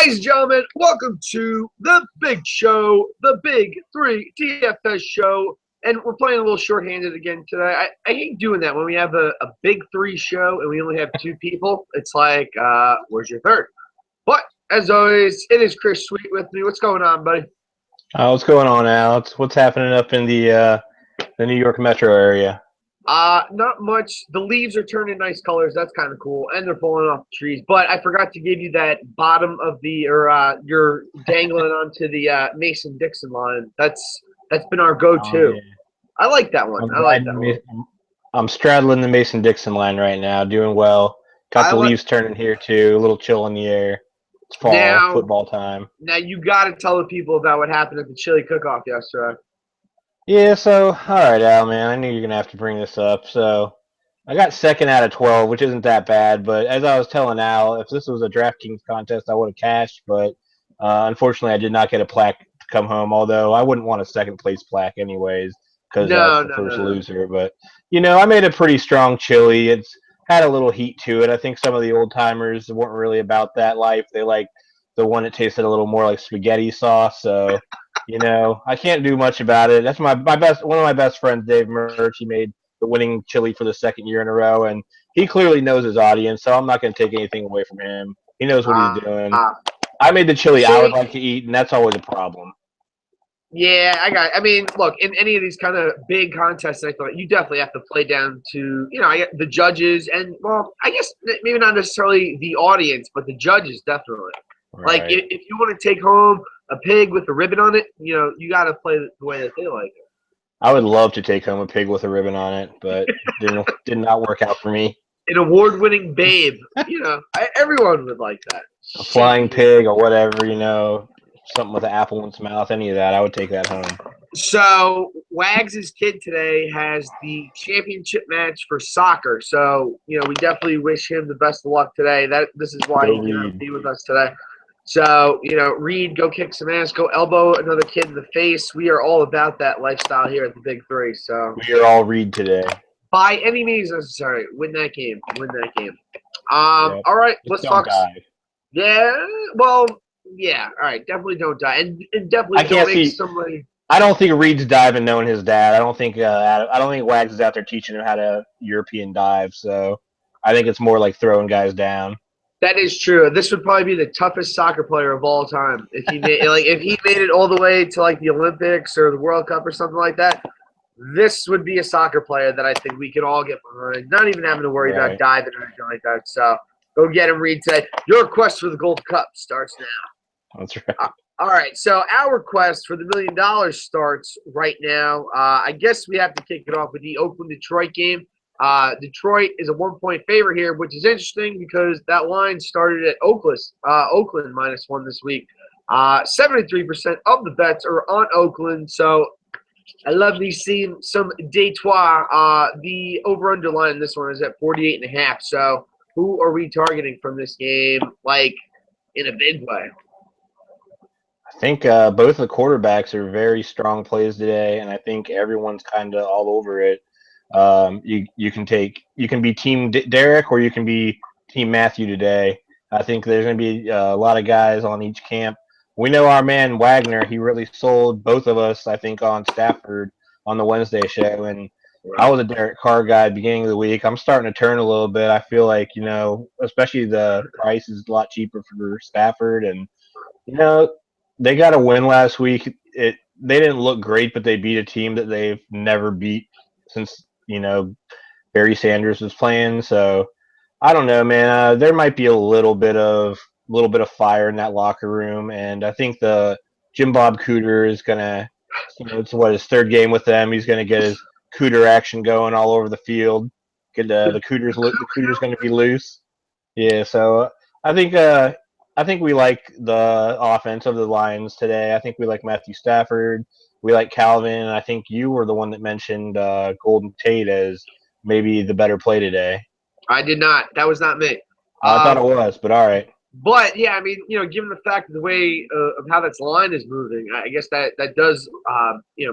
Ladies and gentlemen, welcome to the big show, the Big Three DFS show. And we're playing a little shorthanded again today. I hate doing that when we have a big three show and we only have two people. It's like, where's your third? But as always, it is Chris Sweet with me. What's going on, buddy? What's going on, Alex? What's happening up in the New York metro area? Not much. The leaves are turning nice colors. That's kind of cool, and they're falling off the trees. But I forgot to give you that bottom of the, you're dangling onto the Mason-Dixon line. That's been our go-to. Yeah. I like that one. I'm straddling the Mason-Dixon line right now, doing well. Got the leaves turning here too. A little chill in the air. It's fall, football time. Now you got to tell the people about what happened at the chili cook-off yesterday. Yeah, so, all right, Al, man, I knew you were going to have to bring this up. So, I got second out of 12, which isn't that bad. But as I was telling Al, if this was a DraftKings contest, I would have cashed. But unfortunately, I did not get a plaque to come home, although I wouldn't want a second-place plaque anyways because that's the first loser. But, I made a pretty strong chili. It's had a little heat to it. I think some of the old-timers weren't really about that life. They liked the one that tasted a little more like spaghetti sauce, so... I can't do much about it. That's my best. One of my best friends, Dave Murch, he made the winning chili for the second year in a row, and he clearly knows his audience, so I'm not going to take anything away from him. He knows what he's doing. I made the chili I would like to eat, and that's always a problem. Yeah, I mean, look, in any of these kind of big contests, I thought you definitely have to play down to, the judges and, well, I guess maybe not necessarily the audience, but the judges definitely. Right. Like, if you want to take home a pig with a ribbon on it, you got to play the way that they like it. I would love to take home a pig with a ribbon on it, but did not work out for me. An award-winning babe, everyone would like that. A flying pig or whatever, something with an apple in its mouth, any of that, I would take that home. So Wags' kid today has the championship match for soccer. So, we definitely wish him the best of luck today. This is why he cannot be with us today. So, Reed, go kick some ass, go elbow another kid in the face. We are all about that lifestyle here at the Big Three. So we are all Reed today. By any means necessary, win that game. All right, let's talk. Yeah, well, yeah, all right, definitely don't die, and definitely don't make somebody. I don't think Reed's diving knowing his dad. I don't think Wags is out there teaching him how to European dive. So I think it's more like throwing guys down. That is true. This would probably be the toughest soccer player of all time if he made it all the way to like the Olympics or the World Cup or something like that. This would be a soccer player that I think we could all get behind, not even having to worry about diving or anything like that. So go get him, Reed. Today. Your quest for the Gold Cup starts now. That's right. All right, so our quest for the $1 million starts right now. I guess we have to kick it off with the Oakland-Detroit game. Detroit is a 1-point favorite here, which is interesting because that line started at Oakland -1 this week. 73% of the bets are on Oakland, so I love me seeing some Detroit. The over-under line in this one is at 48.5. So who are we targeting from this game, like in a big way? I think both the quarterbacks are very strong plays today, and I think everyone's kind of all over it. You can be Team Derek or you can be Team Matthew today. I think there's going to be a lot of guys on each camp. We know our man Wagner. He really sold both of us, I think, on Stafford on the Wednesday show, and I was a Derek Carr guy at the beginning of the week. I'm starting to turn a little bit. I feel like, especially the price is a lot cheaper for Stafford, and they got a win last week. They didn't look great, but they beat a team that they've never beat since, Barry Sanders was playing. So I don't know, man. There might be a little bit of fire in that locker room, and I think the Jim Bob Cooter is gonna, it's his third game with them. He's gonna get his Cooter action going all over the field. Get the Cooter's gonna be loose. Yeah, so I think we like the offense of the Lions today. I think we like Matthew Stafford. We like Calvin. I think you were the one that mentioned Golden Tate as maybe the better play today. I did not. That was not me. I thought it was, but all right. But, yeah, I mean, given the fact of the way of how that line is moving, I guess that does,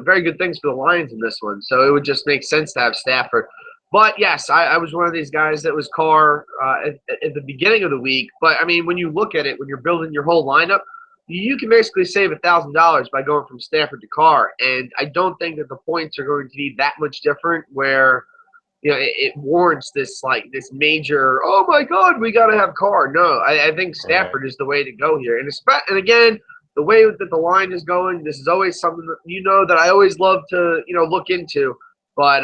very good things for the Lions in this one. So it would just make sense to have Stafford. But yes, I was one of these guys that was Carr at the beginning of the week. But I mean, when you look at it, when you're building your whole lineup, you can basically save $1,000 by going from Stafford to Carr. And I don't think that the points are going to be that much different where it warrants this major. Oh my God, we got to have Carr. No, I think Right. Stafford is the way to go here. And again, the way that the line is going, this is always something that I always love to look into. But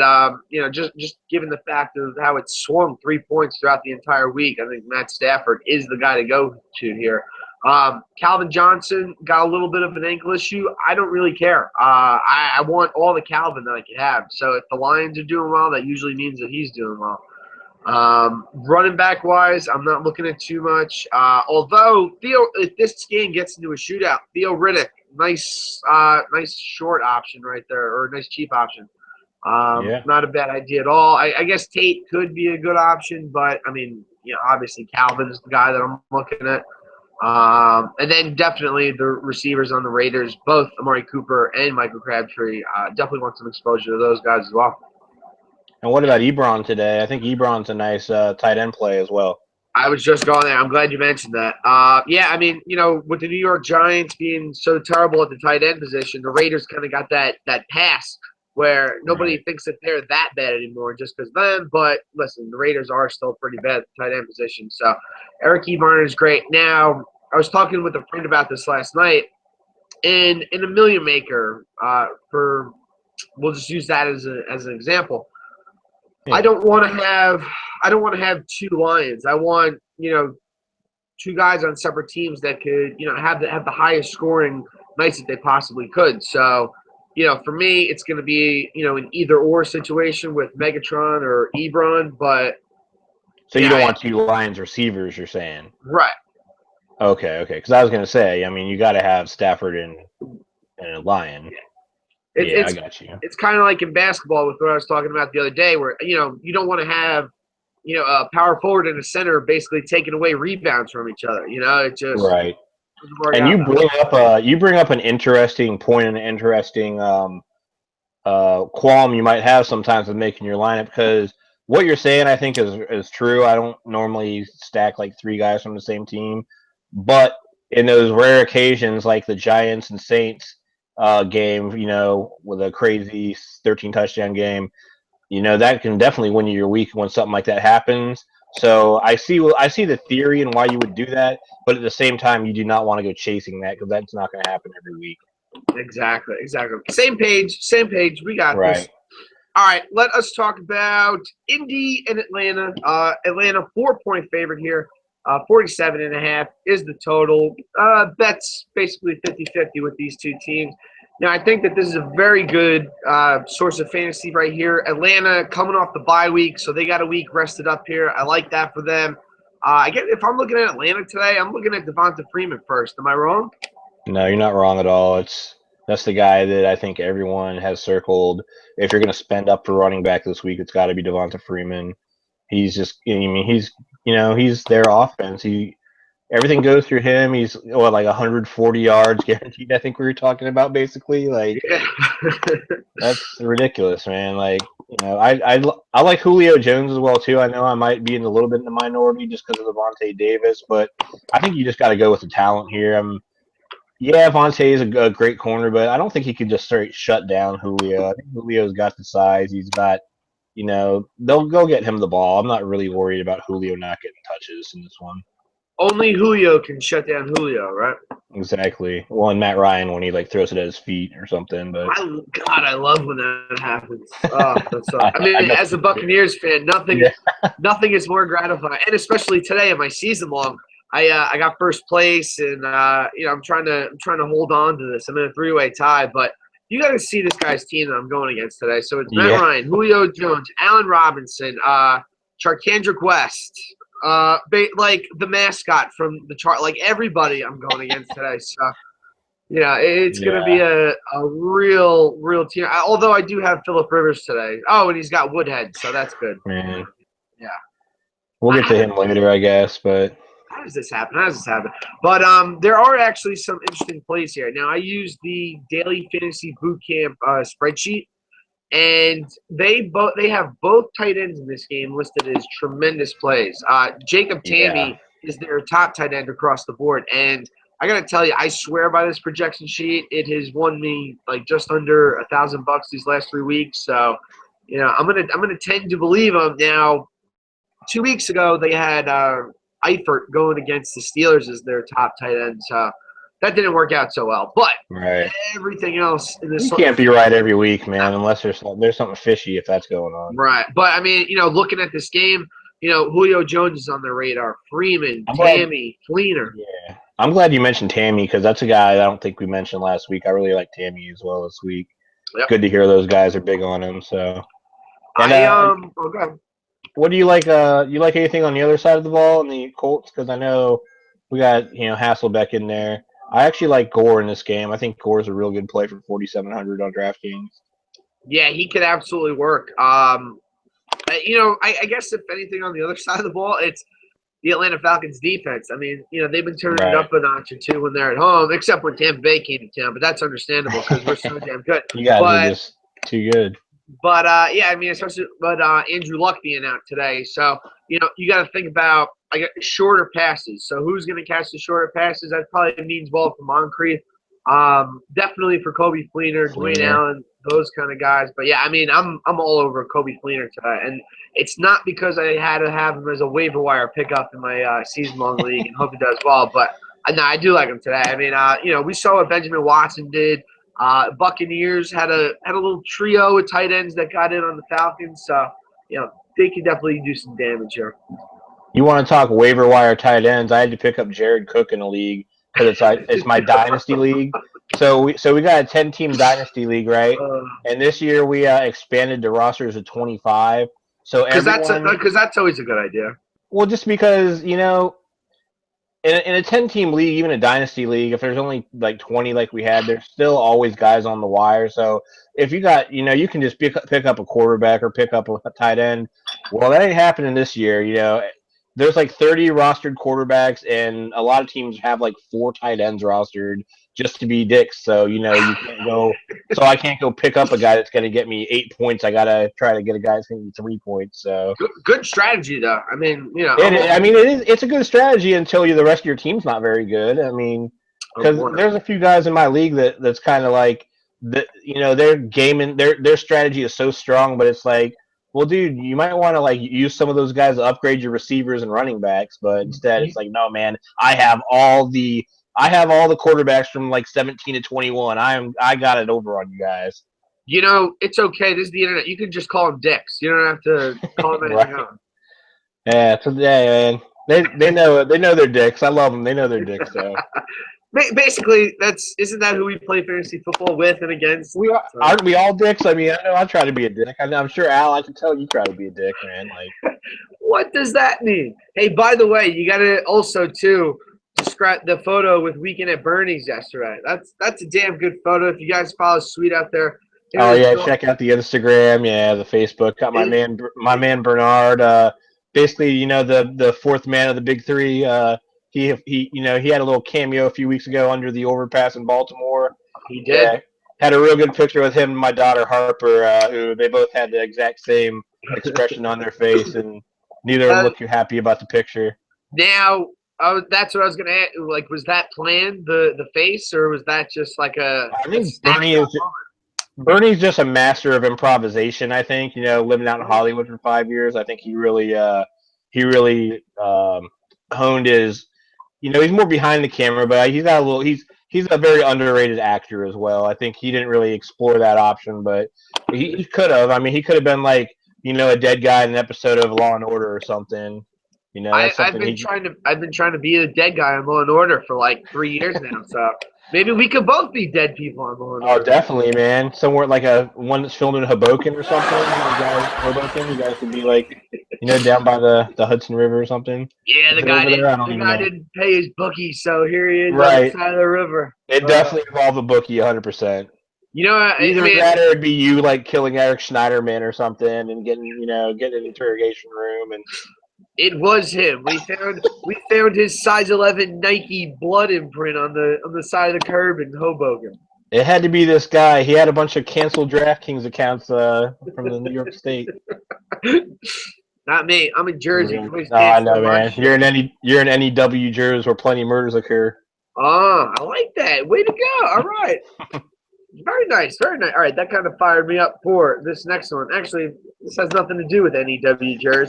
just given the fact of how it swung 3 points throughout the entire week, I think Matt Stafford is the guy to go to here. Calvin Johnson got a little bit of an ankle issue. I don't really care. I want all the Calvin that I can have. So if the Lions are doing well, that usually means that he's doing well. Running back wise, I'm not looking at too much. Although if this game gets into a shootout, Theo Riddick, nice short option right there, or a nice cheap option. Yeah. Not a bad idea at all. I guess Tate could be a good option, but I mean, obviously Calvin is the guy that I'm looking at. And then definitely the receivers on the Raiders, both Amari Cooper and Michael Crabtree, definitely want some exposure to those guys as well. And what about Ebron today? I think Ebron's a nice tight end play as well. I was just going there. I'm glad you mentioned that. Yeah, I mean, with the New York Giants being so terrible at the tight end position, the Raiders kind of got that pass where nobody thinks that they're that bad anymore just because them. But listen, the Raiders are still pretty bad at the tight end position. So Eric Ebron is great. Now, I was talking with a friend about this last night, and in a million maker, we'll just use that as an example. Yeah. I don't want to have two Lions. I want two guys on separate teams that could have the highest scoring nights that they possibly could. So for me, it's going to be an either or situation with Megatron or Ebron. But so you don't want two Lions receivers, you're saying? Right. Okay. Because I was going to say, I mean, you got to have Stafford and a Lion. I got you. It's kind of like in basketball with what I was talking about the other day, where you don't want to have a power forward and a center basically taking away rebounds from each other. It just right. And you bring up an interesting point and an interesting qualm you might have sometimes with making your lineup, because what you're saying I think is true. I don't normally stack like three guys from the same team, but in those rare occasions like the Giants and Saints game, with a crazy 13 touchdown game, that can definitely win you your week when something like that happens. So I see the theory and why you would do that, but at the same time, you do not want to go chasing that because that's not going to happen every week. Exactly. Same page. We got this. All right, let us talk about Indy and Atlanta. Atlanta 4-point favorite here. 47.5 is the total. Bets basically 50-50 with these two teams. Now, I think that this is a very good source of fantasy right here. Atlanta coming off the bye week, so they got a week rested up here. I like that for them. If I'm looking at Atlanta today, I'm looking at Devonta Freeman first. Am I wrong? No, you're not wrong at all. That's the guy that I think everyone has circled. If you're going to spend up for running back this week, it's got to be Devonta Freeman. He's just, he's their offense. Everything goes through him. He's like 140 yards guaranteed. I think we were talking about basically. Like, that's ridiculous, man. Like, I like Julio Jones as well too. I know I might be in a little bit in the minority just because of Vontae Davis, but I think you just got to go with the talent here. Vontae is a great corner, but I don't think he could just shut down Julio. I think Julio's got the size. He's got, they'll go get him the ball. I'm not really worried about Julio not getting touches in this one. Only Julio can shut down Julio, right? Exactly. Well, and Matt Ryan when he throws it at his feet or something. But I love when that happens. Oh, as a Buccaneers fan, nothing is more gratifying, and especially today in my season long. I got first place, and I'm trying to hold on to this. I'm in a 3-way tie, but you got to see this guy's team that I'm going against today. So it's Matt Ryan, Julio Jones, Allen Robinson, Charkandrick West, like the mascot from the chart, like everybody I'm going against today. So it's going to be a real team. Although I do have Phillip Rivers today. Oh, and he's got Woodhead, so that's good. Man. Yeah. We'll get to him later, I guess, but. How does this happen? But there are actually some interesting plays here. Now, I use the daily fantasy boot camp spreadsheet, and they have both tight ends in this game listed as tremendous plays. Jacob Yeah. Tammy is their top tight end across the board, and I gotta tell you, I swear by this projection sheet. It has won me like just under $1,000 these last 3 weeks. So, I'm gonna tend to believe them. Now, 2 weeks ago they had Eifert going against the Steelers as their top tight end. So that didn't work out so well. But Right. everything else in this You can't be right every week, man, unless there's something fishy if that's going on. right. But I mean, looking at this game, Julio Jones is on the radar. Freeman, I'm glad, Tammy, Fleener. yeah. I'm glad you mentioned Tammy because that's a guy I don't think we mentioned last week. I really like Tammy as well this week. Yep. Good to hear those guys are big on him. So, and Okay. what do you like? You like anything on the other side of the ball in the Colts? Because I know we got Hasselbeck in there. I actually like Gore in this game. I think Gore's a real good play for 4,700 on DraftKings. Yeah, he could absolutely work. I guess if anything on the other side of the ball, it's the Atlanta Falcons defense. I mean, they've been turning it up a notch or two when they're at home, except when Tampa Bay came to town. But that's understandable because we're so damn good. You guys are just too good. But yeah, I mean, especially Andrew Luck being out today, so you got to think about shorter passes. So who's going to catch the shorter passes? That probably means ball for Moncrief. Definitely for Kobe Fleener, Dwayne Allen, those kind of guys. But yeah, I mean, I'm all over Kobe Fleener today, and it's not because I had to have him as a waiver wire pickup in my season-long league, and hope he does well. But no, I do like him today. I mean, we saw what Benjamin Watson did. Buccaneers had a little trio of tight ends that got in on the Falcons, so they could definitely do some damage here. You want to talk waiver wire tight ends? I had to pick up Jared Cook in a league because it's my dynasty league. So we got a 10-team dynasty league, right? And this year we expanded the rosters to 25. So because that's always a good idea. Well, just because in a 10-team league, even a dynasty league, if there's only like 20 like we had, there's still always guys on the wire. So if you got, you can just pick up a quarterback or pick up a tight end. Well, that ain't happening this year. There's like 30 rostered quarterbacks, and a lot of teams have like 4 tight ends rostered just to be dicks. So, you can't go – so I can't go pick up a guy that's going to get me 8 points. I got to try to get a guy that's going to get 3 points. So good strategy, though. I mean, it's a good strategy until the rest of your team's not very good. I mean, because there's a few guys in my league that's kind of like their gaming, their strategy is so strong, but it's like, well, dude, you might want to use some of those guys to upgrade your receivers and running backs, but instead it's like, no, man, I have all the quarterbacks from 17 to 21. I got it over on you guys. It's okay. This is the internet. You can just call them dicks. You don't have to call them anything else. Yeah, man. They know they're dicks. I love them. They know they're dicks. So basically, isn't that who we play fantasy football with and against? Aren't we all dicks? I mean, I know I try to be a dick. I'm sure, Al, I can tell you try to be a dick, man. What does that mean? Hey, by the way, you got to also too describe the photo with Weekend at Bernie's yesterday. That's a damn good photo. If you guys follow Sweet out there. Check out the Instagram, the Facebook. Got my man Bernard. Basically, the fourth man of the big three. He had a little cameo a few weeks ago under the overpass in Baltimore. He did. Yeah, had a real good picture with him and my daughter Harper, who they both had the exact same expression on their face, and neither of them looked too happy about the picture. Now, that's what I was going to ask. Was that planned, the face, or was that just like a? I think Bernie's just a master of improvisation. I think living out in Hollywood for 5 years, I think he really honed his. He's more behind the camera, but he's got a little. He's a very underrated actor as well. I think he didn't really explore that option, but he could have. I mean, he could have been a dead guy in an episode of Law and Order or something. I've been trying to be a dead guy on Law and Order for 3 years now. So maybe we could both be dead people on Law and Order. Oh, definitely, man. Somewhere one that's filmed in Hoboken or something. You guys could be down by the Hudson River or something. Yeah, the guy didn't pay his bookie, so here he is on the side of the river. It definitely involved a bookie, 100%. Either that or it'd be you killing Eric Schneiderman or something and getting an interrogation room and. It was him. We found his size 11 Nike blood imprint on the side of the curb in Hoboken. It had to be this guy. He had a bunch of canceled DraftKings accounts from the New York State. Not me. I'm in Jersey. You Really? can always Oh, I cancel know, my man. shit. You're in any W jurors where plenty murders occur. Oh, I like that. Way to go. All right. Very nice. Very nice. All right. That kind of fired me up for this next one. Actually, this has nothing to do with NEW jurors,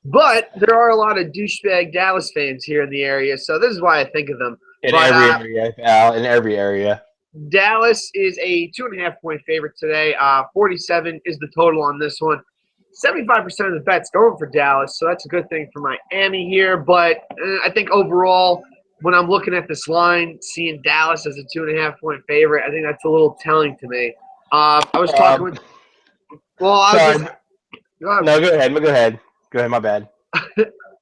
but there are a lot of douchebag Dallas fans here in the area, so this is why I think of them. In But every area, Al. In every area. Dallas is a 2.5 point favorite today. 47 is the total on this one. 75% of the bets going for Dallas, so that's a good thing for Miami here. But I think overall, when I'm looking at this line, seeing Dallas as a 2.5 point favorite, I think that's a little telling to me. I was talking Um, with. Well, I was sorry. just. Go ahead. No, go ahead. Go ahead. Go ahead. My bad.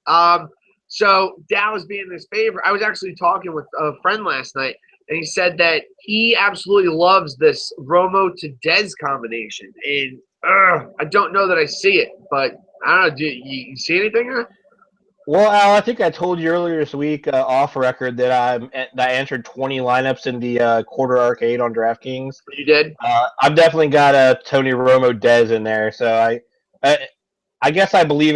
Um, so Dallas being this favorite, I was actually talking with a friend last night, and he said that he absolutely loves this Romo to Dez combination. And I don't know that I see it, but I don't know. Do you see anything? Well, Al, I think I told you earlier this week, off record, that I entered 20 lineups in the quarter arcade on DraftKings. You did? I've definitely got a Tony Romo Dez in there, so I, I guess I believe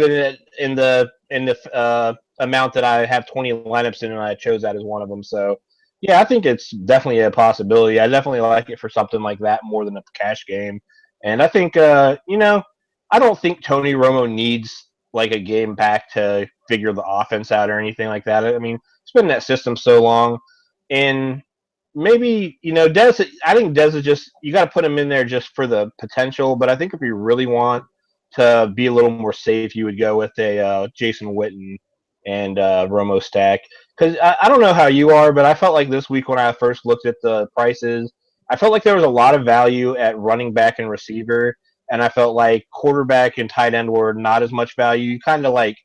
in the amount that I have 20 lineups in, and I chose that as one of them. So, yeah, I think it's definitely a possibility. I definitely like it for something like that more than a cash game. And I think, I don't think Tony Romo needs like a game back to figure the offense out or anything like that. I mean, it's been in that system so long, and maybe Dez. I think Dez is just you got to put him in there just for the potential. But I think if you really want to be a little more safe, you would go with a Jason Witten and Romo stack. Because I don't know how you are, but I felt like this week when I first looked at the prices, I felt like there was a lot of value at running back and receiver, and I felt like quarterback and tight end were not as much value. You kind of like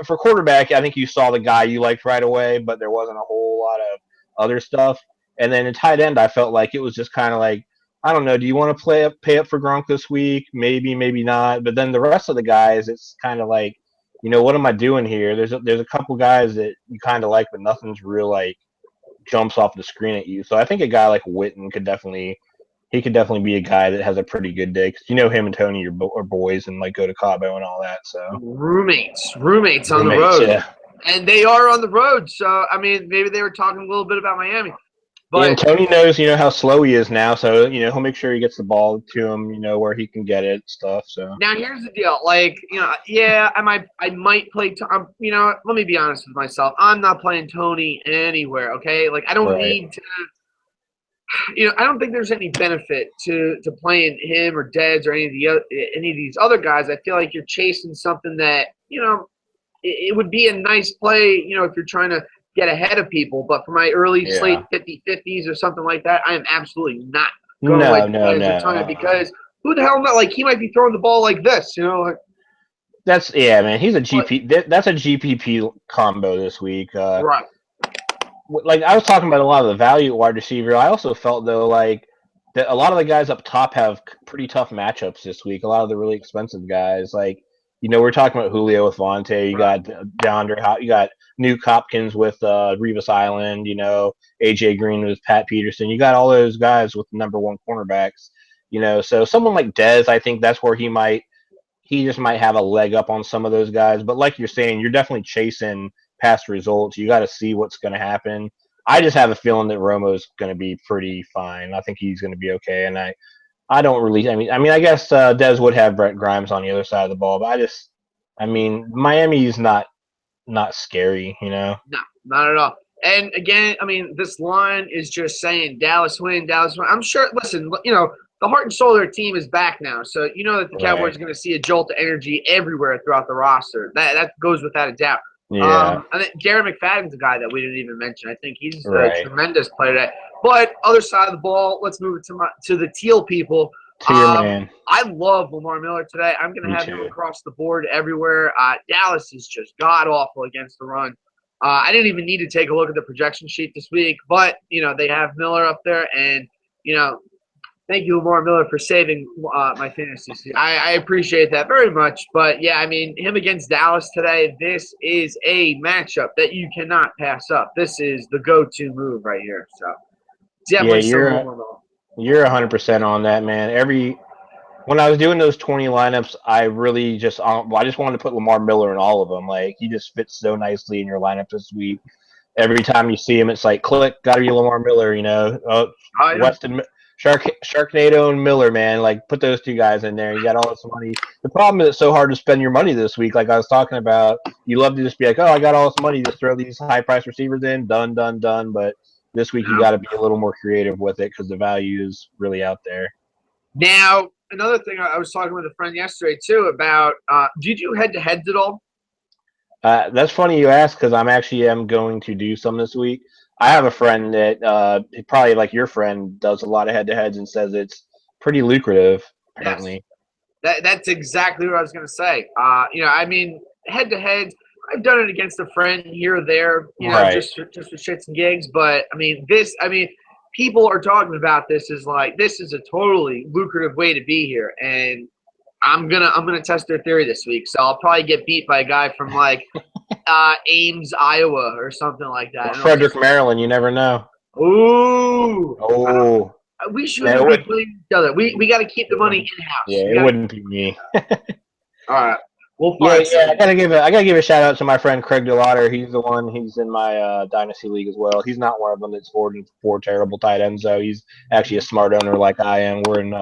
for quarterback, I think you saw the guy you liked right away, but there wasn't a whole lot of other stuff. And then in tight end, I felt like it was just kind of like, I don't know. Do you want to pay up for Gronk this week? Maybe, maybe not. But then the rest of the guys, it's kind of like, what am I doing here? There's a couple guys that you kind of like, but nothing's real like jumps off the screen at you. So I think a guy like Witten could definitely be a guy that has a pretty good day because him and Tony are boys and like go to Cabo and all that. So Roommates on the roommates, road. yeah. And they are on the road, so I mean, maybe they were talking a little bit about Miami, Yeah, and but Tony knows, how slow he is now, so he'll make sure he gets the ball to him, where he can get it, stuff. So now here's the deal. Like, yeah, I might play. Let me be honest with myself. I'm not playing Tony anywhere. Okay, like I don't right, need to. I don't think there's any benefit to playing him or Deds or any of these other guys. I feel like you're chasing something that it would be a nice play. If you're trying to get ahead of people. But for my early yeah, slate 50-50s or something like that, I am absolutely not going away no, from no, Dez no. or Tony because who the hell not? Like he might be throwing the ball like this. Like, That's man. He's a but GP. That's a GPP combo this week. right. Like I was talking about a lot of the value at wide receiver. I also felt though like that a lot of the guys up top have pretty tough matchups this week. A lot of the really expensive guys, like we're talking about Julio with Vontae. You Right. got DeAndre. You got Nuke Hopkins with Revis Island. AJ Green with Pat Peterson. You got all those guys with number one cornerbacks. So someone like Dez, I think that's where he just might have a leg up on some of those guys. But like you're saying, you're definitely chasing past results. You got to see what's going to happen. I just have a feeling that Romo's going to be pretty fine. I think he's going to be okay. And I don't really. I guess Dez would have Brett Grimes on the other side of the ball, but Miami's not scary. No, not at all. And again, I mean, this line is just saying Dallas win, Dallas win. I'm sure. Listen, the heart and soul of their team is back now, so you know that the Cowboys Right. are going to see a jolt of energy everywhere throughout the roster. That goes without a doubt. Yeah. I think Gary McFadden's a guy that we didn't even mention. I think he's a Right. tremendous player today. But other side of the ball, let's move it to the teal people. To your man. I love Lamar Miller today. I'm going to Me have him too. across the board everywhere. Dallas is just god awful against the run. I didn't even need to take a look at the projection sheet this week, but they have Miller up there, and thank you, Lamar Miller, for saving my fantasy season. I appreciate that very much. But yeah, I mean, him against Dallas today, this is a matchup that you cannot pass up. This is the go-to move right here. So Yeah, Definitely some homer ball. you're 100% on that, man. When I was doing those 20 lineups, I really just I just wanted to put Lamar Miller in all of them. Like he just fits so nicely in your lineup this week. Every time you see him, it's like click, got to be Lamar Miller. Oh, yeah. Weston Sharknado and Miller, man. Like put those two guys in there. You got all this money. The problem is it's so hard to spend your money this week. Like I was talking about, you love to just be like, oh, I got all this money, just throw these high price receivers in, done, done, done. But this week you Yeah. got to be a little more creative with it because the value is really out there. Now, another thing I was talking with a friend yesterday too about. Do you do head-to-heads at all? That's funny you ask because am going to do some this week. I have a friend that probably like your friend does a lot of head to heads and says it's pretty lucrative. Yes. Apparently, That's exactly what I was going to say. I mean, head-to-heads. I've done it against a friend here or there. right? Just for shits and gigs. But I mean, this. I mean, people are talking about this as like this is a totally lucrative way to be here, and I'm gonna test their theory this week. So I'll probably get beat by a guy from like Ames, Iowa, or something like that. Or And I'll Frederick, just Maryland. You never know. ooh, Oh, we shouldn't no, have been playing each other. We got to keep the it money wouldn't. in house. Yeah, We it got to. wouldn't be me. All right, we'll Yeah, find yeah. something. I gotta give a shout out to my friend Craig DeLauder. He's the one. He's in my dynasty league as well. He's not one of them that's forwarding four terrible tight ends though. He's actually a smart owner like I am. We're in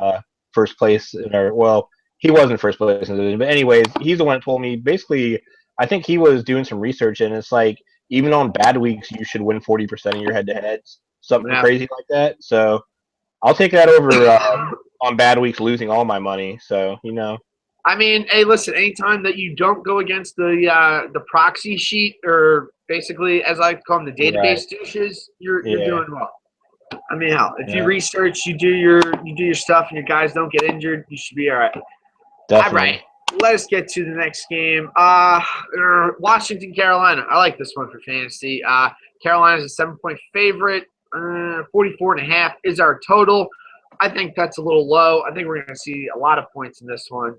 first place in our. Well, he was in first place in the division, but anyways, he's the one that told me basically. I think he was doing some research, and it's like even on bad weeks, you should win 40% of your head-to-heads, something Yeah. crazy like that. So I'll take that over on bad weeks, losing all my money. So I mean, hey, listen. Anytime that you don't go against the proxy sheet, or basically, as I like to call them, the right? database douches, you're Yeah, doing well. I mean, hell, if you yeah, research, you do your stuff, and your guys don't get injured, you should be all right. All right, definitely. let us get to the next game. Washington, Carolina. I like this one for fantasy. Carolina's a 7-point favorite. 44.5 is our total. I think that's a little low. I think we're going to see a lot of points in this one.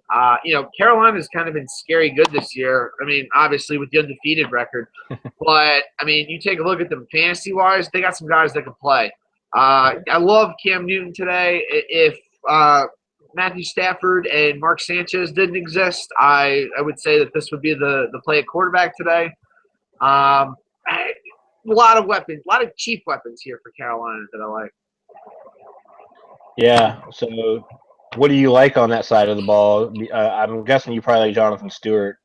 Carolina's kind of been scary good this year. I mean, obviously with the undefeated record, but I mean, you take a look at them fantasy wise, they got some guys that can play. I love Cam Newton today. If Matthew Stafford and Mark Sanchez didn't exist, I would say that this would be the play at quarterback today. A lot of weapons, a lot of cheap weapons here for Carolina that I like. Yeah. So, what do you like on that side of the ball? I'm guessing you probably like Jonathan Stewart.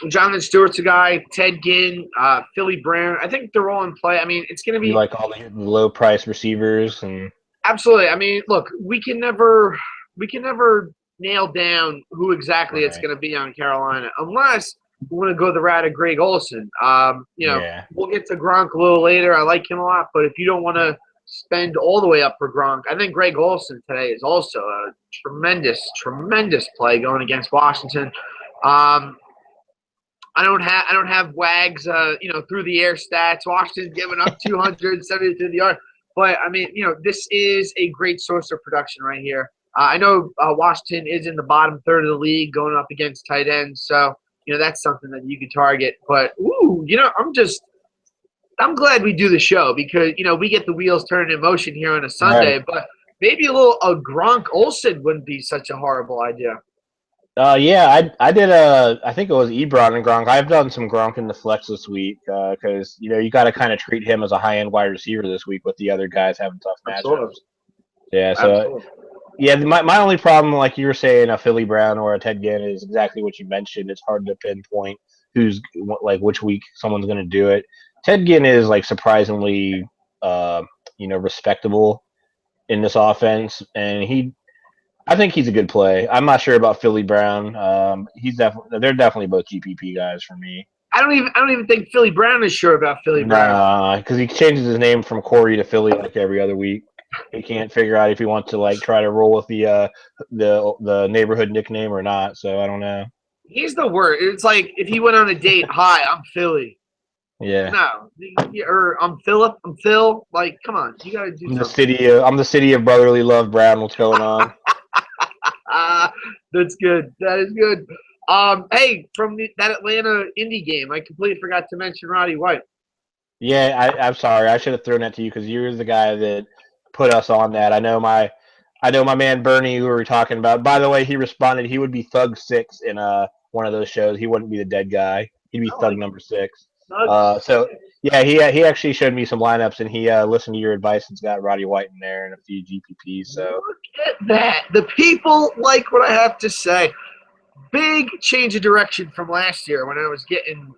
Jonathan Stewart's a guy. Ted Ginn, Philly Brown. I think they're all in play. I mean, it's going to You be like all the low price receivers and absolutely. I mean, look, we can never nail down who exactly it's right. going to be on Carolina unless we want to go the route of Greg Olson. Yeah. We'll get to Gronk a little later. I like him a lot, but if you don't want to spend all the way up for Gronk, I think Greg Olson today is also a tremendous, tremendous play going against Washington. Um, I don't have Wags through the air stats. Washington's giving up 270 through the yard, but I mean this is a great source of production right here. I know Washington is in the bottom third of the league going up against tight ends, so that's something that you can target. But I'm glad we do the show because we get the wheels turning in motion here on a Right. Sunday. But maybe a Gronk Olsen wouldn't be such a horrible idea. Yeah, I did I think it was Ebron and Gronk. I've done some Gronk in the flex this week because you got to kind of treat him as a high end wide receiver this week with the other guys having tough Absolutely, matchups. Yeah, so absolutely. yeah, my only problem, like you were saying, a Philly Brown or a Ted Ginn is exactly what you mentioned. It's hard to pinpoint who's like which week someone's going to do it. Ted Ginn is like surprisingly, respectable in this offense, and I think he's a good play. I'm not sure about Philly Brown. They're definitely both GPP guys for me. I don't even think Philly Brown is sure about Philly Brown. Nah, because he changes his name from Corey to Philly like every other week. He can't figure out if he wants to like try to roll with the neighborhood nickname or not. So I don't know. He's the worst. It's like if he went on a date. Hi, I'm Philly. Yeah, No, or I'm Philip. I'm Phil. Like, come on, you got to do something. I'm the city of brotherly love. Brown, what's going on? That's good. That is good. Hey, from that Atlanta Indy game, I completely forgot to mention Roddy White. Yeah, I'm sorry. I should have thrown that to you because you're the guy that put us on that. I know my man Bernie, who we were talking about. By the way, he responded he would be Thug Six in one of those shows. He wouldn't be the dead guy. He'd be I Thug like number Six. Nugs. So yeah, he actually showed me some lineups and he listened to your advice and's got Roddy White in there and a few GPPs. So Look at that. The people like what I have to say. Big change of direction from last year when I was getting,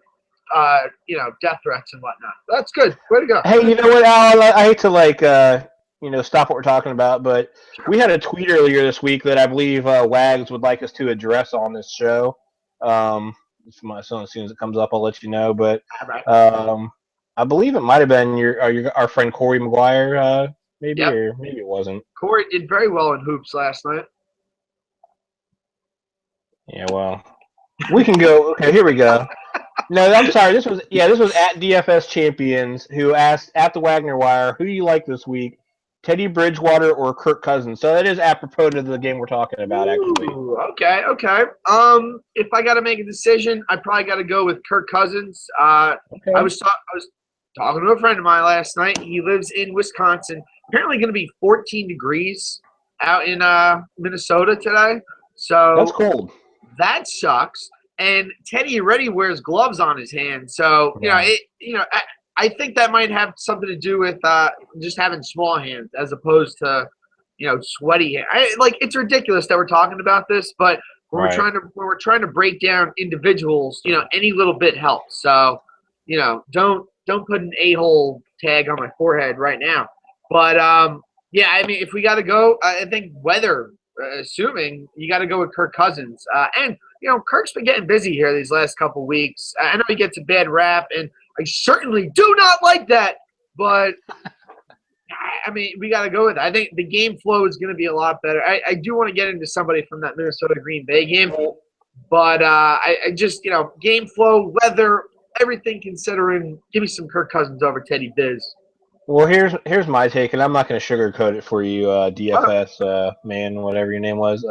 death threats and whatnot. That's good. Way to go. hey, you know what, Al? I hate to stop what we're talking about, but we had a tweet earlier this week that I believe Wags would like us to address on this show. As soon as it comes up, I'll let you know. But All right. I believe it might have been our friend Corey McGuire, maybe, Yep. or maybe it wasn't. Corey did very well in hoops last night. Yeah, well, we can go. Okay, here we go. No, I'm sorry. This was at DFS Champions who asked at the Wagner Wire, who do you like this week, Teddy Bridgewater or Kirk Cousins? So that is apropos to the game we're talking about, actually. Ooh, okay, okay. If I got to make a decision, I probably got to go with Kirk Cousins. I Okay. was talking to a friend of mine last night. He lives in Wisconsin. Apparently, going to be 14 degrees out in Minnesota today. That's So cold. that sucks. And Teddy already wears gloves on his hands, so Yeah. I think that might have something to do with just having small hands as opposed to sweaty hands. It's ridiculous that we're talking about this, but Right. when we're trying to break down individuals, any little bit helps. So don't put an a-hole tag on my forehead right now. But yeah, I mean, if we got to go, I think weather. Assuming you got to go with Kirk Cousins, and Kirk's been getting busy here these last couple weeks. I know he gets a bad rap, and I certainly do not like that. But I mean, we got to go with it. I think the game flow is going to be a lot better. I do want to get into somebody from that Minnesota Green Bay game, but I just game flow, weather, everything considering, give me some Kirk Cousins over Teddy Biz. Well, here's my take, and I'm not going to sugarcoat it for you, Oh, DFS man, whatever your name was.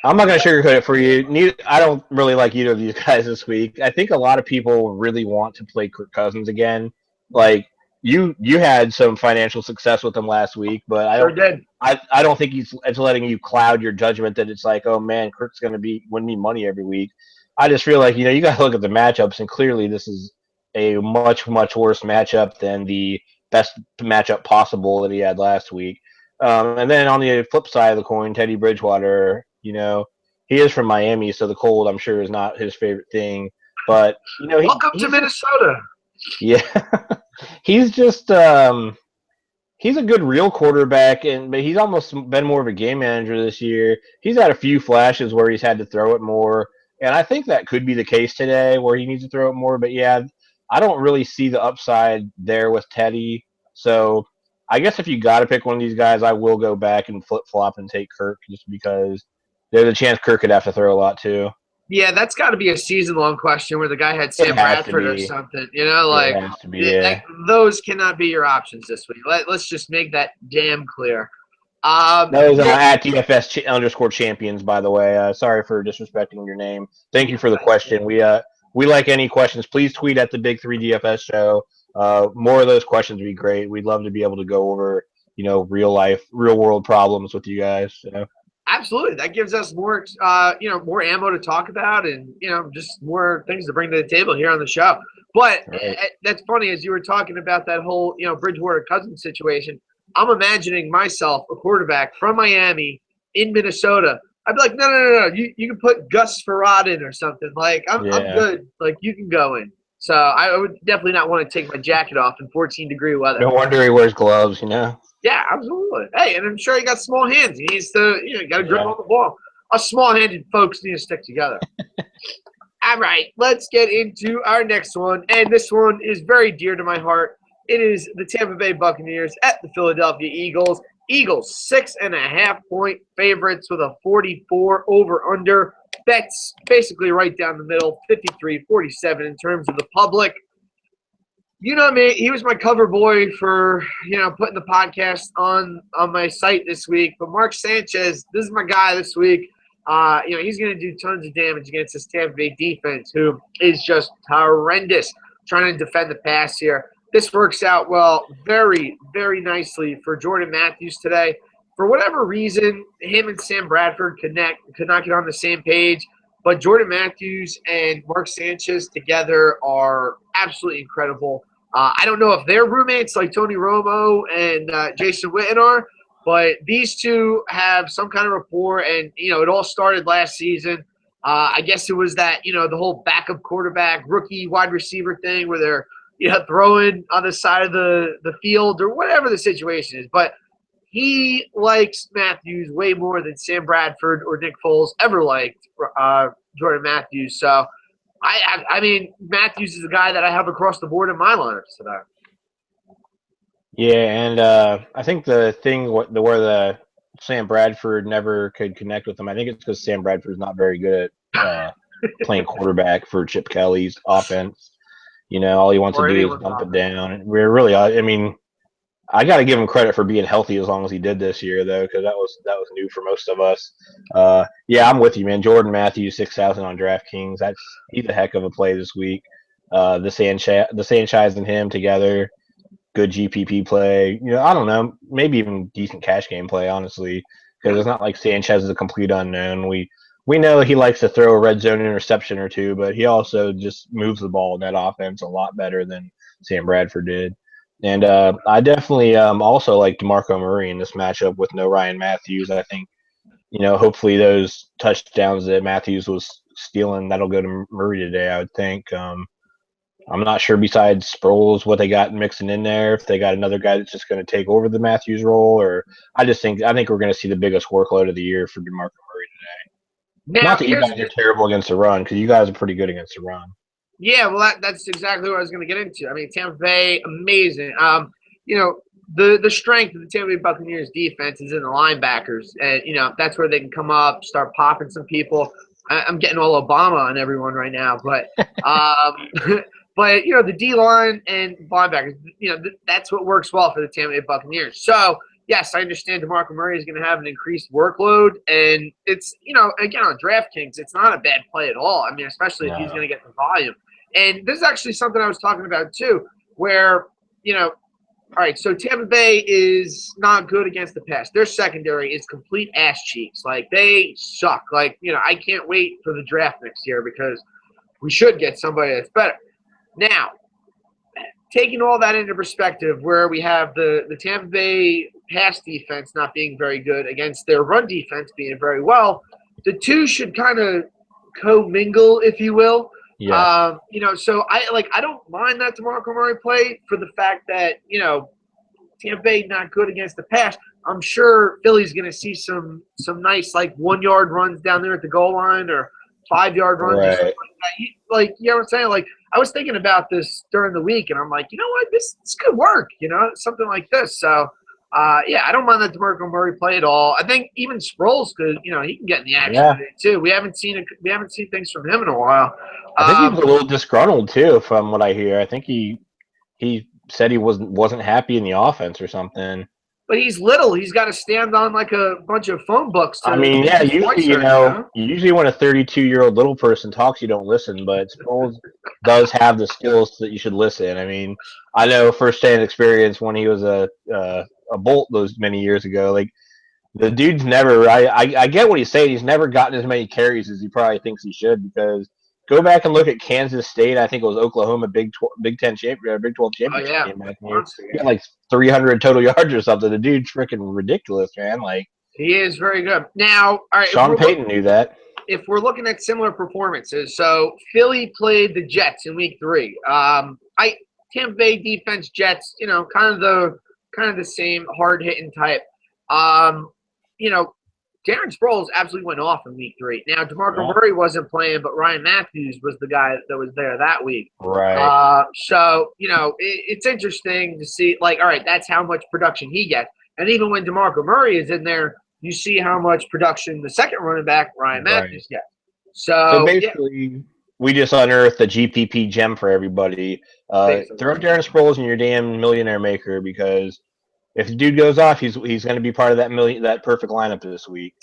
I'm not going to sugarcoat it for you. I don't really like either of these guys this week. I think a lot of people really want to play Kirk Cousins again. Like you had some financial success with him last week, but I sure don't. did. I don't think it's letting you cloud your judgment that it's like, oh man, Kirk's going to be win me money every week. I just feel like you got to look at the matchups, and clearly this is a much worse matchup than the best matchup possible that he had last week. And then on the flip side of the coin, Teddy Bridgewater, he is from Miami, so the cold, I'm sure, is not his favorite thing. But Welcome to he's just Minnesota. yeah, he's just he's a good real quarterback, but he's almost been more of a game manager this year. He's had a few flashes where he's had to throw it more, and I think that could be the case today where he needs to throw it more. But yeah, I don't really see the upside there with Teddy. So I guess if you got to pick one of these guys, I will go back and flip flop and take Kirk just because there's a chance Kirk could have to throw a lot too. Yeah, that's got to be a season-long question where the guy had It Sam has to Bradford or be. something. It has to be. Yeah. Those cannot be your options this week. Let's just make that damn clear. That was Yeah, at DFS underscore champions, by the way. Sorry for disrespecting your name. Thank you for the question. We like any questions. Please tweet at the Big Three DFS show. More of those questions would be great. We'd love to be able to go over real life, real world problems with you guys. absolutely. That gives us more, more ammo to talk about, and just more things to bring to the table here on the show. But Right. that's funny as you were talking about that whole, Bridgewater Cousins situation. I'm imagining myself a quarterback from Miami in Minnesota. I'd be like, no. You can put Gus Farad in or something. Like I'm Yeah. good. Like you can go in. So I would definitely not want to take my jacket off in 14-degree weather. No wonder he wears gloves. Yeah, absolutely. Hey, and I'm sure he got small hands. He needs to, got to grip Yeah. on the ball. Us small-handed folks need to stick together. All right, let's get into our next one. And this one is very dear to my heart. It is the Tampa Bay Buccaneers at the Philadelphia Eagles. Eagles 6.5-point favorites with a 44 over-under. That's basically right down the middle, 53-47 in terms of the public. You know me. He was my cover boy for putting the podcast on my site this week. But Mark Sanchez, this is my guy this week. He's going to do tons of damage against this Tampa Bay defense, who is just horrendous. trying to defend the pass here. This works out well, very, very nicely for Jordan Matthews today. For whatever reason, him and Sam Bradford could not get on the same page. But Jordan Matthews and Mark Sanchez together are absolutely incredible. I don't know if they're roommates like Tony Romo and Jason Witten are, but these two have some kind of rapport. And, it all started last season. I guess it was that, the whole backup quarterback, rookie wide receiver thing where they're, throwing on the side of the field or whatever the situation is. But he likes Matthews way more than Sam Bradford or Nick Foles ever liked Jordan Matthews. So, I mean, Matthews is a guy that I have across the board in my lineups today. Yeah, and I think the thing where the Sam Bradford never could connect with him, I think it's because Sam Bradford's not very good at playing quarterback for Chip Kelly's offense. All he wants to do is dump it down. And we're really, I mean, I got to give him credit for being healthy as long as he did this year, though, because that was new for most of us. Yeah, I'm with you, man. Jordan Matthews, 6,000 on DraftKings. He's a heck of a play this week. The Sanchez and him together, good GPP play. I don't know, maybe even decent cash game play, honestly, because it's not like Sanchez is a complete unknown. We know he likes to throw a red zone interception or two, but he also just moves the ball in that offense a lot better than Sam Bradford did. And I definitely also like DeMarco Murray in this matchup with no Ryan Matthews. I think, hopefully those touchdowns that Matthews was stealing, that'll go to Murray today, I would think. I'm not sure besides Sproles what they got mixing in there, if they got another guy that's just going to take over the Matthews role, or I think we're going to see the biggest workload of the year for DeMarco Murray today. Not that you guys are terrible against the run, because you guys are pretty good against the run. Yeah, well, that's exactly what I was going to get into. I mean, Tampa Bay, amazing. The strength of the Tampa Bay Buccaneers defense is in the linebackers, and that's where they can come up, start popping some people. I'm getting all Obama on everyone right now, but but the D line and linebackers, that's what works well for the Tampa Bay Buccaneers. So yes, I understand DeMarco Murray is going to have an increased workload, and it's again on DraftKings, it's not a bad play at all. I mean, especially if he's going to get the volume. And this is actually something I was talking about too, where all right, so Tampa Bay is not good against the pass. Their secondary is complete ass cheeks. Like, they suck. Like, I can't wait for the draft next year because we should get somebody that's better. Now, taking all that into perspective, where we have the Tampa Bay pass defense not being very good against their run defense being very well, the two should kind of co-mingle, if you will. Yeah. So I don't mind that DeMarco Murray play for the fact that, Tampa Bay not good against the pass. I'm sure Philly's going to see some nice 1 yard runs down there at the goal line or 5 yard runs or something like that. You know what I'm saying? Like, I was thinking about this during the week, and I'm like, you know what, this could work. Something like this. So yeah, I don't mind that DeMarco Murray play at all. I think even Sproles could, he can get in the action today too. We haven't seen things from him in a while. I think he was a little disgruntled too, from what I hear. I think he said he wasn't happy in the offense or something. But he's little. He's got to stand on a bunch of phone books. Usually when a 32-year-old little person talks, you don't listen. But Sproles does have the skills that you should listen. I mean, I know firsthand experience when he was a Bolt those many years ago. Like, the dude's never. I get what he's saying. He's never gotten as many carries as he probably thinks he should, because go back and look at Kansas State. I think it was Oklahoma Big 12 championship game back here. He had 300 total yards or something. The dude's freaking ridiculous, man. He is very good. Now, all right, Sean Payton knew that. If we're looking at similar performances, so Philly played the Jets in Week 3. Tampa Bay defense, Jets, kind of the same hard hitting type. Darren Sproles absolutely went off in Week 3. Now, DeMarco Murray wasn't playing, but Ryan Matthews was the guy that was there that week. Right. So, it's interesting to see, all right, that's how much production he gets. And even when DeMarco Murray is in there, you see how much production the second running back, Ryan Matthews, gets. So basically, we just unearthed the GPP gem for everybody. Throw Darren Sproles in your damn millionaire maker, because if the dude goes off, he's going to be part of that perfect lineup this week.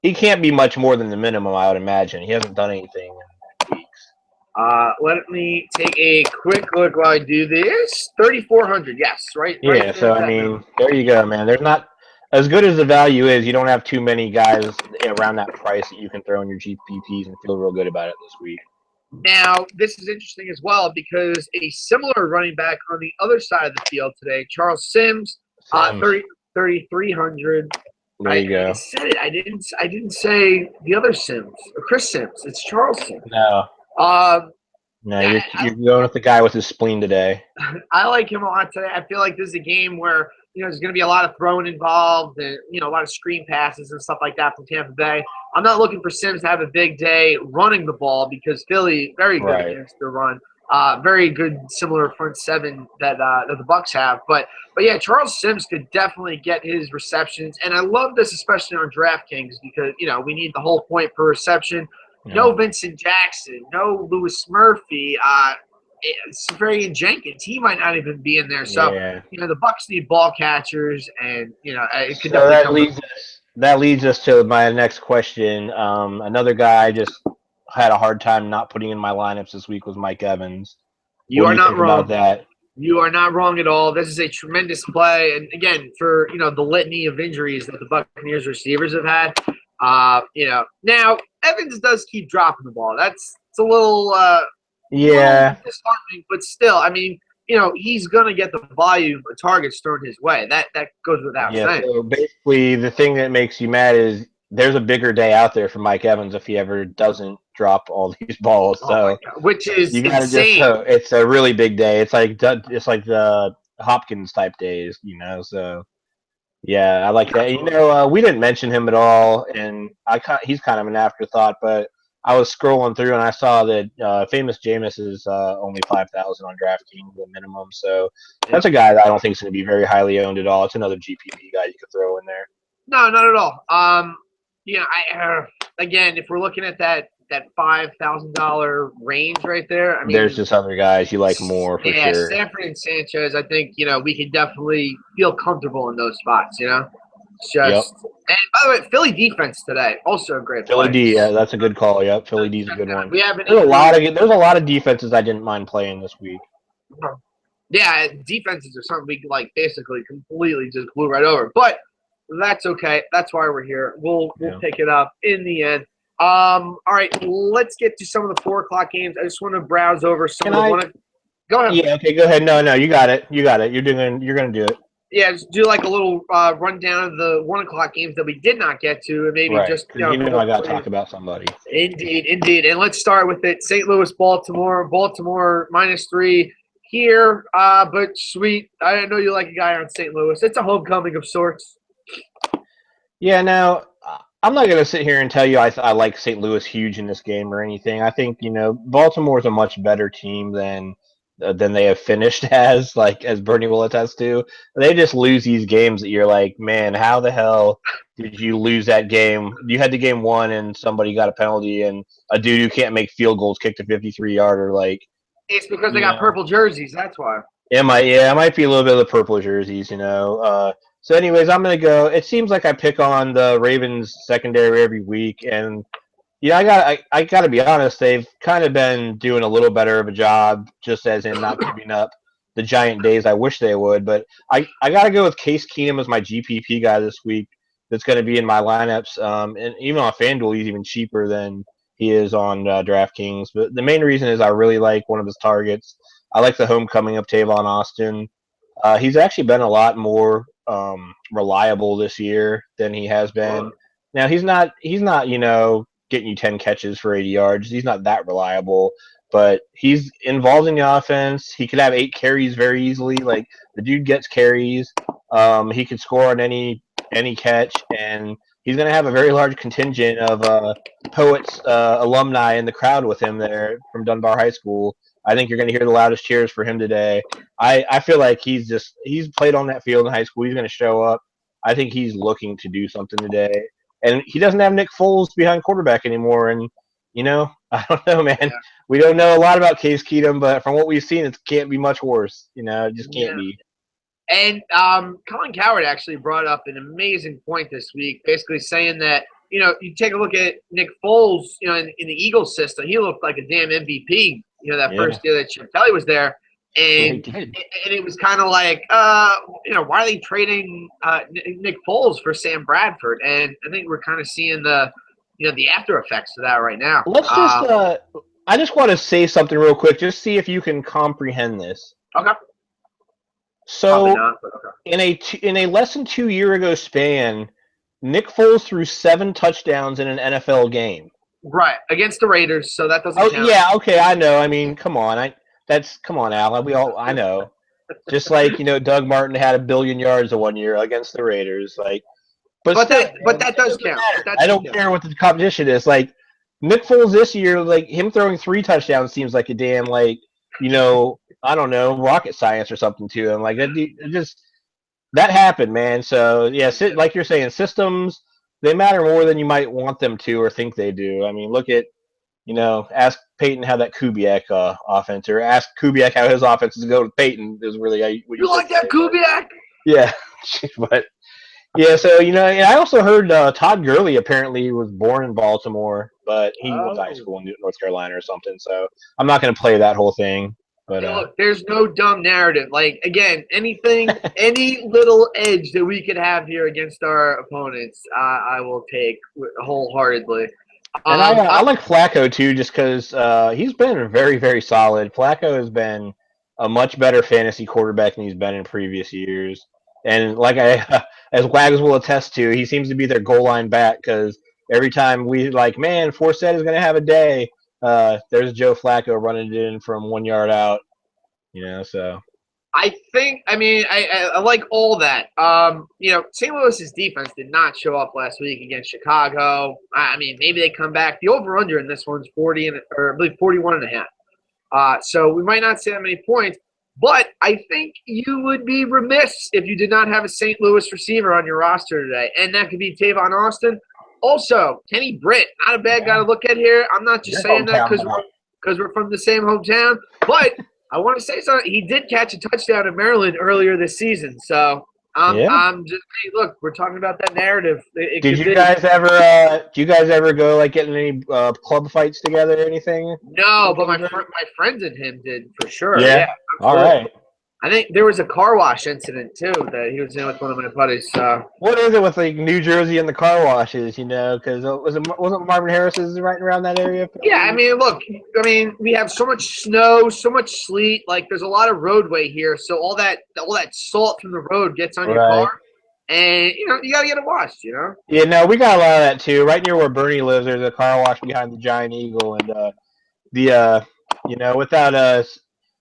He can't be much more than the minimum, I would imagine. He hasn't done anything in weeks. Let me take a quick look while I do this. 3,400, yes, right Yeah, there so at I that number. mean, there you go, man. There's not as good as the value is. You don't have too many guys around that price that you can throw in your GPPs and feel real good about it this week. Now, this is interesting as well because a similar running back on the other side of the field today, Charles Sims, Sims, 3,300. there I you go. said it. I didn't say the other Sims or Chris Sims. It's Charles Sims. No, Um, no, yeah, you're going with the guy with his spleen today. I like him a lot today. I feel like this is a game where there's going to be a lot of throwing involved and a lot of screen passes and stuff like that from Tampa Bay. I'm not looking for Sims to have a big day running the ball because Philly very good Right. against the run. Very good, similar front seven that the Bucks have. But yeah, Charles Sims could definitely get his receptions, and I love this especially on DraftKings because we need the whole point per reception. Yeah. No Vincent Jackson, no Lewis Murphy. Safarian Jenkins, he might not even be in there. So, Yeah. the Bucks need ball catchers, and it could So definitely come. that leads us to my next question. Another guy I just had a hard time not putting in my lineups this week was Mike Evans. You What do are you not think about wrong. that? You are not wrong at all. This is a tremendous play, and again, for the litany of injuries that the Buccaneers receivers have had, now Evans does keep dropping the ball. It's a little Yeah. disheartening, but still, I mean, he's gonna get the volume of targets thrown his way. That goes without Yeah. saying. So basically, the thing that makes you mad is there's a bigger day out there for Mike Evans if he ever doesn't drop all these balls. Oh my So god, which is you got to just insane. so it's a really big day. It's like the Hopkins type days, So yeah, I like that. We didn't mention him at all, and he's kind of an afterthought. But I was scrolling through and I saw that Famous Jameis is only 5,000 on DraftKings, the minimum. So that's a guy that I don't think is going to be very highly owned at all. It's another GPP guy you could throw in there. No, not at all. Again, if we're looking at that $5,000 range right there, I There's mean, just other guys you like more for yeah, sure. Stanford and Sanchez. I think we can definitely feel comfortable in those spots. It's Yep. just, and by the way, Philly defense today also a great Philly play. D, yeah, that's a good call. Yep, Philly D's a good one. We have an There's a lot of defenses I didn't mind playing this week. Yeah, defenses are something we can basically completely just blew right over. But that's okay. That's why we're here. We'll pick it up in the end. All right, let's get to some of the 4 o'clock games. I just want to browse over some of the one. Go ahead. Yeah, okay, go ahead. No, you got it. You got it. You're gonna do it. Yeah, just do a little rundown of the 1 o'clock games that we did not get to, and maybe just I got to talk about somebody. Indeed. And let's start with it. St. Louis, Baltimore. Baltimore -3 here, but sweet. I know you like a guy on St. Louis. It's a homecoming of sorts. Yeah. Now, I'm not gonna sit here and tell you I like St. Louis huge in this game or anything. I think Baltimore's a much better team than they have finished as Bernie will attest to. They just lose these games that you're like, man, how the hell did you lose that game? You had the game won and somebody got a penalty and a dude who can't make field goals kicked a 53-yarder. It's because they got purple jerseys. That's why. It might be a little bit of the purple jerseys, So, anyways, I'm gonna go. It seems like I pick on the Ravens secondary every week, and I got to be honest. They've kind of been doing a little better of a job, just as in not giving up the giant days I wish they would. But I got to go with Case Keenum as my GPP guy this week. That's going to be in my lineups. And even on FanDuel, he's even cheaper than he is on DraftKings. But the main reason is I really like one of his targets. I like the homecoming of Tavon Austin. He's actually been a lot more reliable this year than he has been. Now he's not getting you 10 catches for 80 yards. He's not that reliable, but he's involved in the offense. He could have 8 carries very easily. Like, the dude gets carries. He could score on any catch, and he's going to have a very large contingent of Poets alumni in the crowd with him there from Dunbar High School. I think you're going to hear the loudest cheers for him today. I feel like he's played on that field in high school. He's going to show up. I think he's looking to do something today. And he doesn't have Nick Foles behind quarterback anymore. And, I don't know, man. Yeah. We don't know a lot about Case Keenum, but from what we've seen, it can't be much worse. It just can't be. And Colin Cowherd actually brought up an amazing point this week, basically saying that, you take a look at Nick Foles, in the Eagles system, he looked like a damn MVP, that Yeah, first year that Chip Kelly was there. yeah, he And did. it was kind of like, why are they trading Nick Foles for Sam Bradford? And I think we're kind of seeing the after effects of that right now. Let's just. I just want to say something real quick. Just see if you can comprehend this. Okay. Probably So, not, but okay. in a less than 2 year ago span, Nick Foles threw 7 touchdowns in an NFL game. Right, against the Raiders, so that doesn't Oh count. yeah, okay, I know. I mean, come on, come on, Alan. I know. Just like Doug Martin had 1 billion yards in 1 year against the Raiders. Like, but But still, that man, it does doesn't count. But matter. that I does don't count. care what the competition is. Like Nick Foles this year, like him throwing 3 touchdowns seems like a damn I don't know, rocket science or something to him. Like that happened, man. So yeah, like you're saying, systems they matter more than you might want them to or think they do. I mean, look at ask Peyton how that Kubiak offense, or ask Kubiak how his offense is going with Peyton is really what you You should like that, say. But Kubiak? yeah, but yeah. So and I also heard Todd Gurley apparently was born in Baltimore, but he went to high Oh. school in North Carolina or something. So I'm not going to play that whole thing. But Hey, look, there's no dumb narrative. Like, again, any little edge that we could have here against our opponents, I will take wholeheartedly. and I I'm like Flacco too, just because he's been very, very solid. Flacco has been a much better fantasy quarterback than he's been in previous years. And like as Wags will attest to, he seems to be their goal line back because every time we like, man, Forsett is going to have a day. There's Joe Flacco running it in from 1 yard out. So I mean, I like all that. St. Louis's defense did not show up last week against Chicago. I mean, maybe they come back. The over/under in this one's 40 or I believe 41.5. So we might not see that many points, but I think you would be remiss if you did not have a St. Louis receiver on your roster today, and that could be Tavon Austin. Also, Kenny Britt, not a bad guy to look at here. I'm not just your saying that hometown because we're from the same hometown, but I want to say something. He did catch a touchdown in Maryland earlier this season, so yeah. I'm just hey, look. We're talking about that narrative. It Did could you be. guys ever? Do you guys ever go like get in any club fights together or anything? No, but my friends and him did for sure. Yeah. Yeah, All absolutely. right. I think there was a car wash incident too that he was in with one of my buddies. What is it with like New Jersey and the car washes? Because wasn't Marvin Harris's right around that area? Yeah, I mean, look, we have so much snow, so much sleet. Like, there's a lot of roadway here, so all that salt from the road gets on your Right. car, and you gotta get it washed. Yeah. No, we got a lot of that too. Right near where Bernie lives, there's a car wash behind the Giant Eagle, and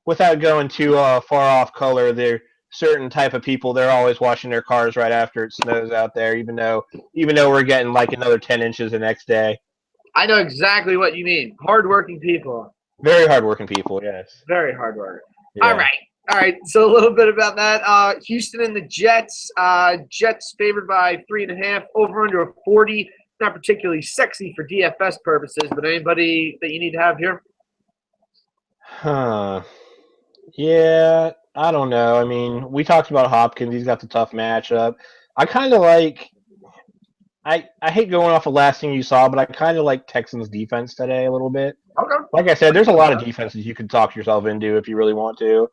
without going too far off color, there certain type of people they're always washing their cars right after it snows out there, even though we're getting like another 10 inches the next day. I know exactly what you mean. Hardworking people, Very hardworking people, yes. very hard work. All Yeah. right. So a little bit about that. Houston and the Jets. Jets favored by 3.5. Over under a 40. Not particularly sexy for DFS purposes, but anybody that you need to have here? Huh. Yeah, I don't know. I mean, we talked about Hopkins. He's got the tough matchup. I kind of like. I hate going off the last thing you saw, but I kind of like Texans defense today a little bit. Okay. Like I said, there's a lot of defenses you can talk yourself into if you really want to.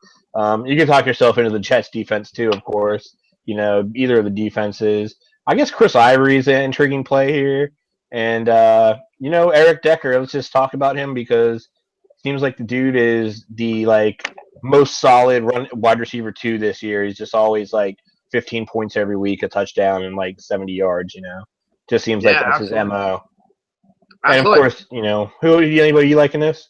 You can talk yourself into the Jets defense too, of course. Either of the defenses. I guess Chris Ivory is an intriguing play here, and Eric Decker. Let's just talk about him because it seems like the dude is the most solid wide receiver 2 this year. He's just always 15 points every week, a touchdown, and 70 yards. Just seems like Yeah, that's his absolutely. MO. And of Absolutely. course, anybody you like in this?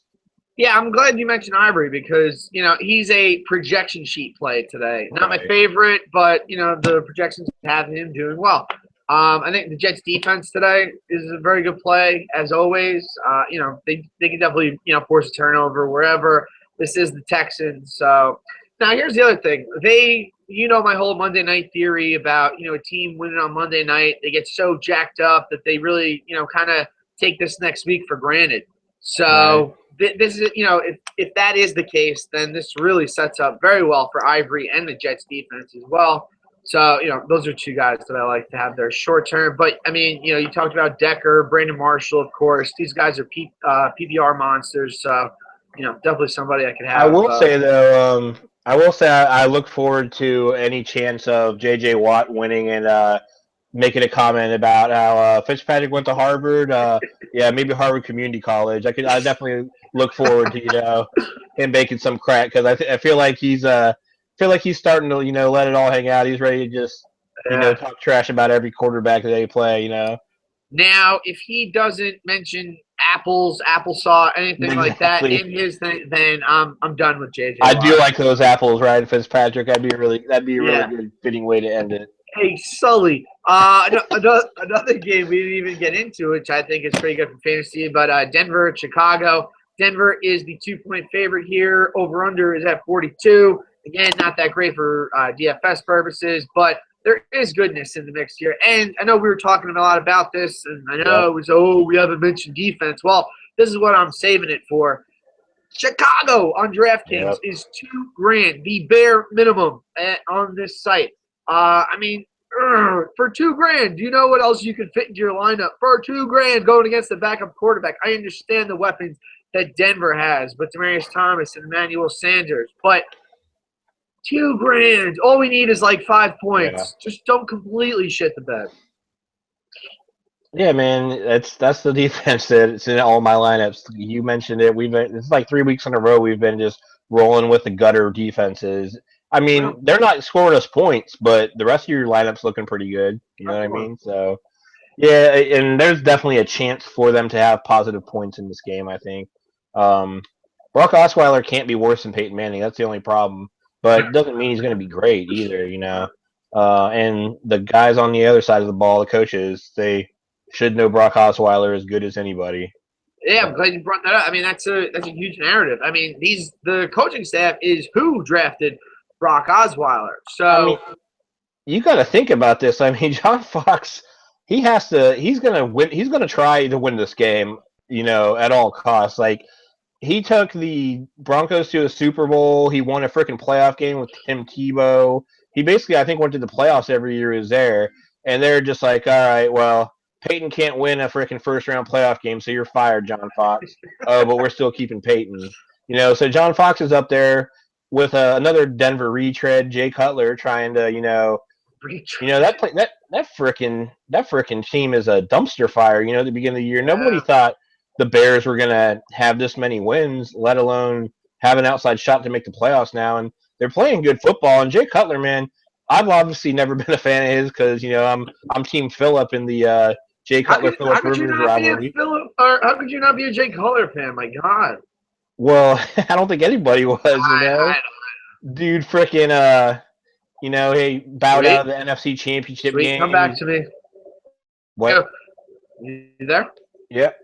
Yeah, I'm glad you mentioned Ivory because, he's a projection sheet play today. Not my Right. favorite, but, the projections have him doing well. I think the Jets defense today is a very good play, as always. They can definitely, force a turnover wherever. This is the Texans. So now here's the other thing. My whole Monday night theory about, a team winning on Monday night. They get so jacked up that they really, kind of take this next week for granted. So this is, if that is the case, then this really sets up very well for Ivory and the Jets defense as well. So, those are two guys that I like to have there short term. But, I mean, you talked about Decker, Brandon Marshall, of course. These guys are PPR monsters. So, definitely somebody I could I have. will say though, I look forward to any chance of J.J. Watt winning and making a comment about how Fitzpatrick went to Harvard. Yeah, maybe Harvard Community College. I definitely look forward to him making some crack because I feel like he's starting to let it all hang out. He's ready to just talk trash about every quarterback that they play. Now, if he doesn't mention apples, applesauce, anything like that Exactly. in his thing, then I'm done with JJ I do Watt. like those apples, Ryan Fitzpatrick. That'd be a really Yeah. good fitting way to end it. Hey, Sully. Another game we didn't even get into, which I think is pretty good for fantasy, but Denver, Chicago. Denver is the 2-point favorite here. Over/under is at 42. Again, not that great for DFS purposes, but there is goodness in the mix here. And I know we were talking a lot about this, and I know it was, we haven't mentioned defense. Well, this is what I'm saving it for. Chicago on DraftKings is $2,000, the bare minimum on this site. I mean, for $2,000, do you know what else you could fit into your lineup for $2,000 going against the backup quarterback? I understand the weapons that Denver has, but Demaryius Thomas and Emmanuel Sanders, but $2,000. All we need is like 5 points. Yeah. Just don't completely shit the bed. Yeah, man, that's the defense that's in all my lineups. You mentioned it. It's like 3 weeks in a row we've been just rolling with the gutter defenses. I mean, they're not scoring us points, but the rest of your lineup's looking pretty good. You know what I mean? So, yeah, and there's definitely a chance for them to have positive points in this game. I think. Brock Osweiler can't be worse than Peyton Manning. That's the only problem. But it doesn't mean he's going to be great either. And the guys on the other side of the ball, the coaches, they should know Brock Osweiler as good as anybody. Yeah, I'm glad you brought that up. I mean, that's a huge narrative. I mean, the coaching staff is who drafted Brock Osweiler. So I mean, you got to think about this. I mean, John Fox, he's going to win. He's going to try to win this game, at all costs. Like, he took the Broncos to a Super Bowl. He won a freaking playoff game with Tim Tebow. He basically, I think, went to the playoffs every year he was there. And they're just like, all right, well, Peyton can't win a freaking first-round playoff game, so you're fired, John Fox. Oh, but we're still keeping Peyton. So John Fox is up there with another Denver retread, Jay Cutler, trying to, that freaking team is a dumpster fire. At the beginning of the year, nobody thought the Bears were gonna have this many wins, let alone have an outside shot to make the playoffs now. And they're playing good football. And Jay Cutler, man, I've obviously never been a fan of his because I'm Team Phillip in the Jay Cutler Phillip Rivers rivalry. How could you not be a Jay Cutler fan? My God. Well, I don't think anybody was. Dude, freaking he bowed out of the NFC Championship game. Come back to me. What? You there? Yep.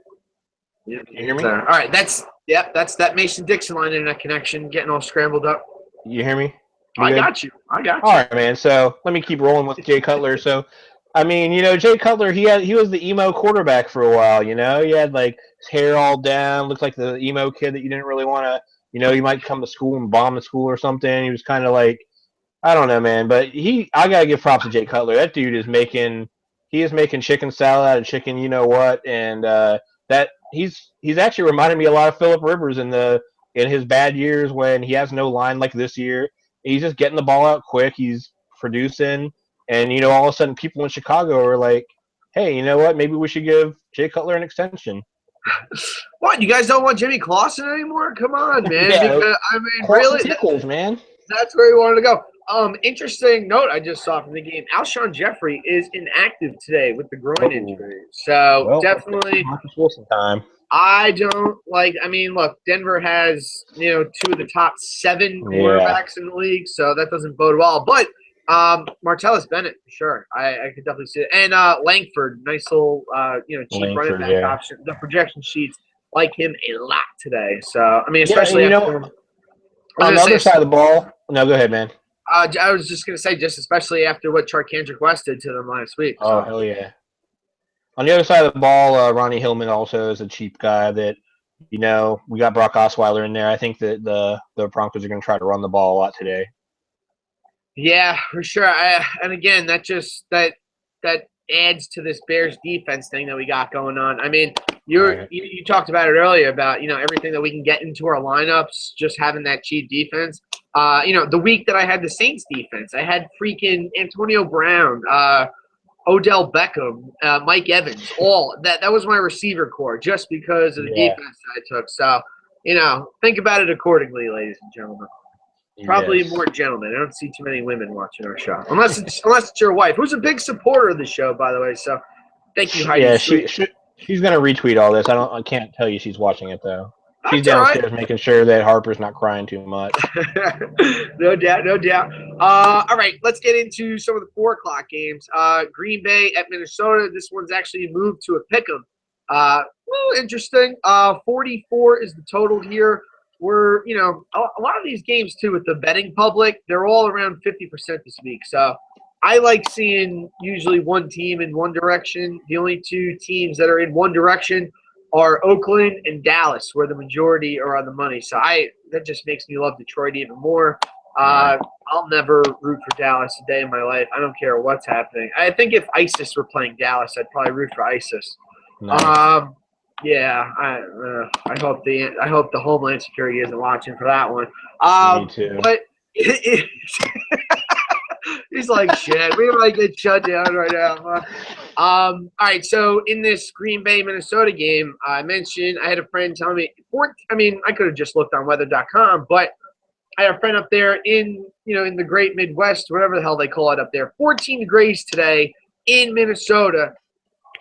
You hear me? All right, that's that Mason Dixon line internet connection getting all scrambled up. You hear me? I got you. All right, man. So let me keep rolling with Jay Cutler. So, I mean, Jay Cutler, he was the emo quarterback for a while. He had like his hair all down, looked like the emo kid that you didn't really want to. He might come to school and bomb the school or something. He was kind of like, I don't know, man. But I gotta give props to Jay Cutler. That dude is making chicken salad out of chicken, you know what, and that he's actually reminded me a lot of Phillip Rivers in his bad years when he has no line like this year. He's just getting the ball out quick. He's producing, and all of a sudden people in Chicago are like, "Hey, you know what? Maybe we should give Jay Cutler an extension." What? You guys don't want Jimmy Clausen anymore? Come on, man. Yeah, because, I mean, really, tickles, man. That's where he wanted to go. Interesting note I just saw from the game. Alshon Jeffrey is inactive today with the groin injury. So definitely Marcus Wilson time. I don't like. I mean, look, Denver has two of the top 7 quarterbacks in the league, so that doesn't bode well. But Martellus Bennett, for sure, I could definitely see it. And Langford, nice little cheap running back option. The projection sheets like him a lot today. So I mean, especially after on the other side of the ball. No, go ahead, man. I was just gonna say, just especially after what Charkandrick West did to them last week. So. Oh hell yeah! On the other side of the ball, Ronnie Hillman also is a cheap guy that, we got Brock Osweiler in there. I think that the Broncos are going to try to run the ball a lot today. Yeah, for sure. And again, that adds to this Bears defense thing that we got going on. I mean, Right. you talked about it earlier about everything that we can get into our lineups, just having that cheap defense. The week that I had the Saints defense, I had freaking Antonio Brown, Odell Beckham, Mike Evans, all that was my receiver core just because of the Yeah. defense that I took. So, think about it accordingly, ladies and gentlemen. Probably Yes. more gentlemen. I don't see too many women watching our show, unless it's your wife, who's a big supporter of the show, by the way. So, thank you, Heidi Yeah. Sweet. She's gonna retweet all this. I can't tell you she's watching it though. She's That's all right. downstairs making sure that Harper's not crying too much. No doubt, no doubt. All right, let's get into some of the 4 o'clock games. Green Bay at Minnesota. This one's actually moved to a pick'em. Well, interesting. 44 is the total here. We're, a lot of these games too with the betting public, they're all around 50% this week. So I like seeing usually one team in one direction. The only two teams that are in one direction are Oakland and Dallas, where the majority are on the money. So that just makes me love Detroit even more. Right. I'll never root for Dallas a day in my life. I don't care what's happening. I think if ISIS were playing Dallas, I'd probably root for ISIS. Nice. Yeah, I hope the Homeland Security isn't watching for that one. Me too. But he's like, shit, we might get shut down right now. All right, so in this Green Bay Minnesota game, I mentioned I had a friend tell me, I could have just looked on weather.com, but I had a friend up there in the great Midwest, whatever the hell they call it up there. 14 degrees today in Minnesota.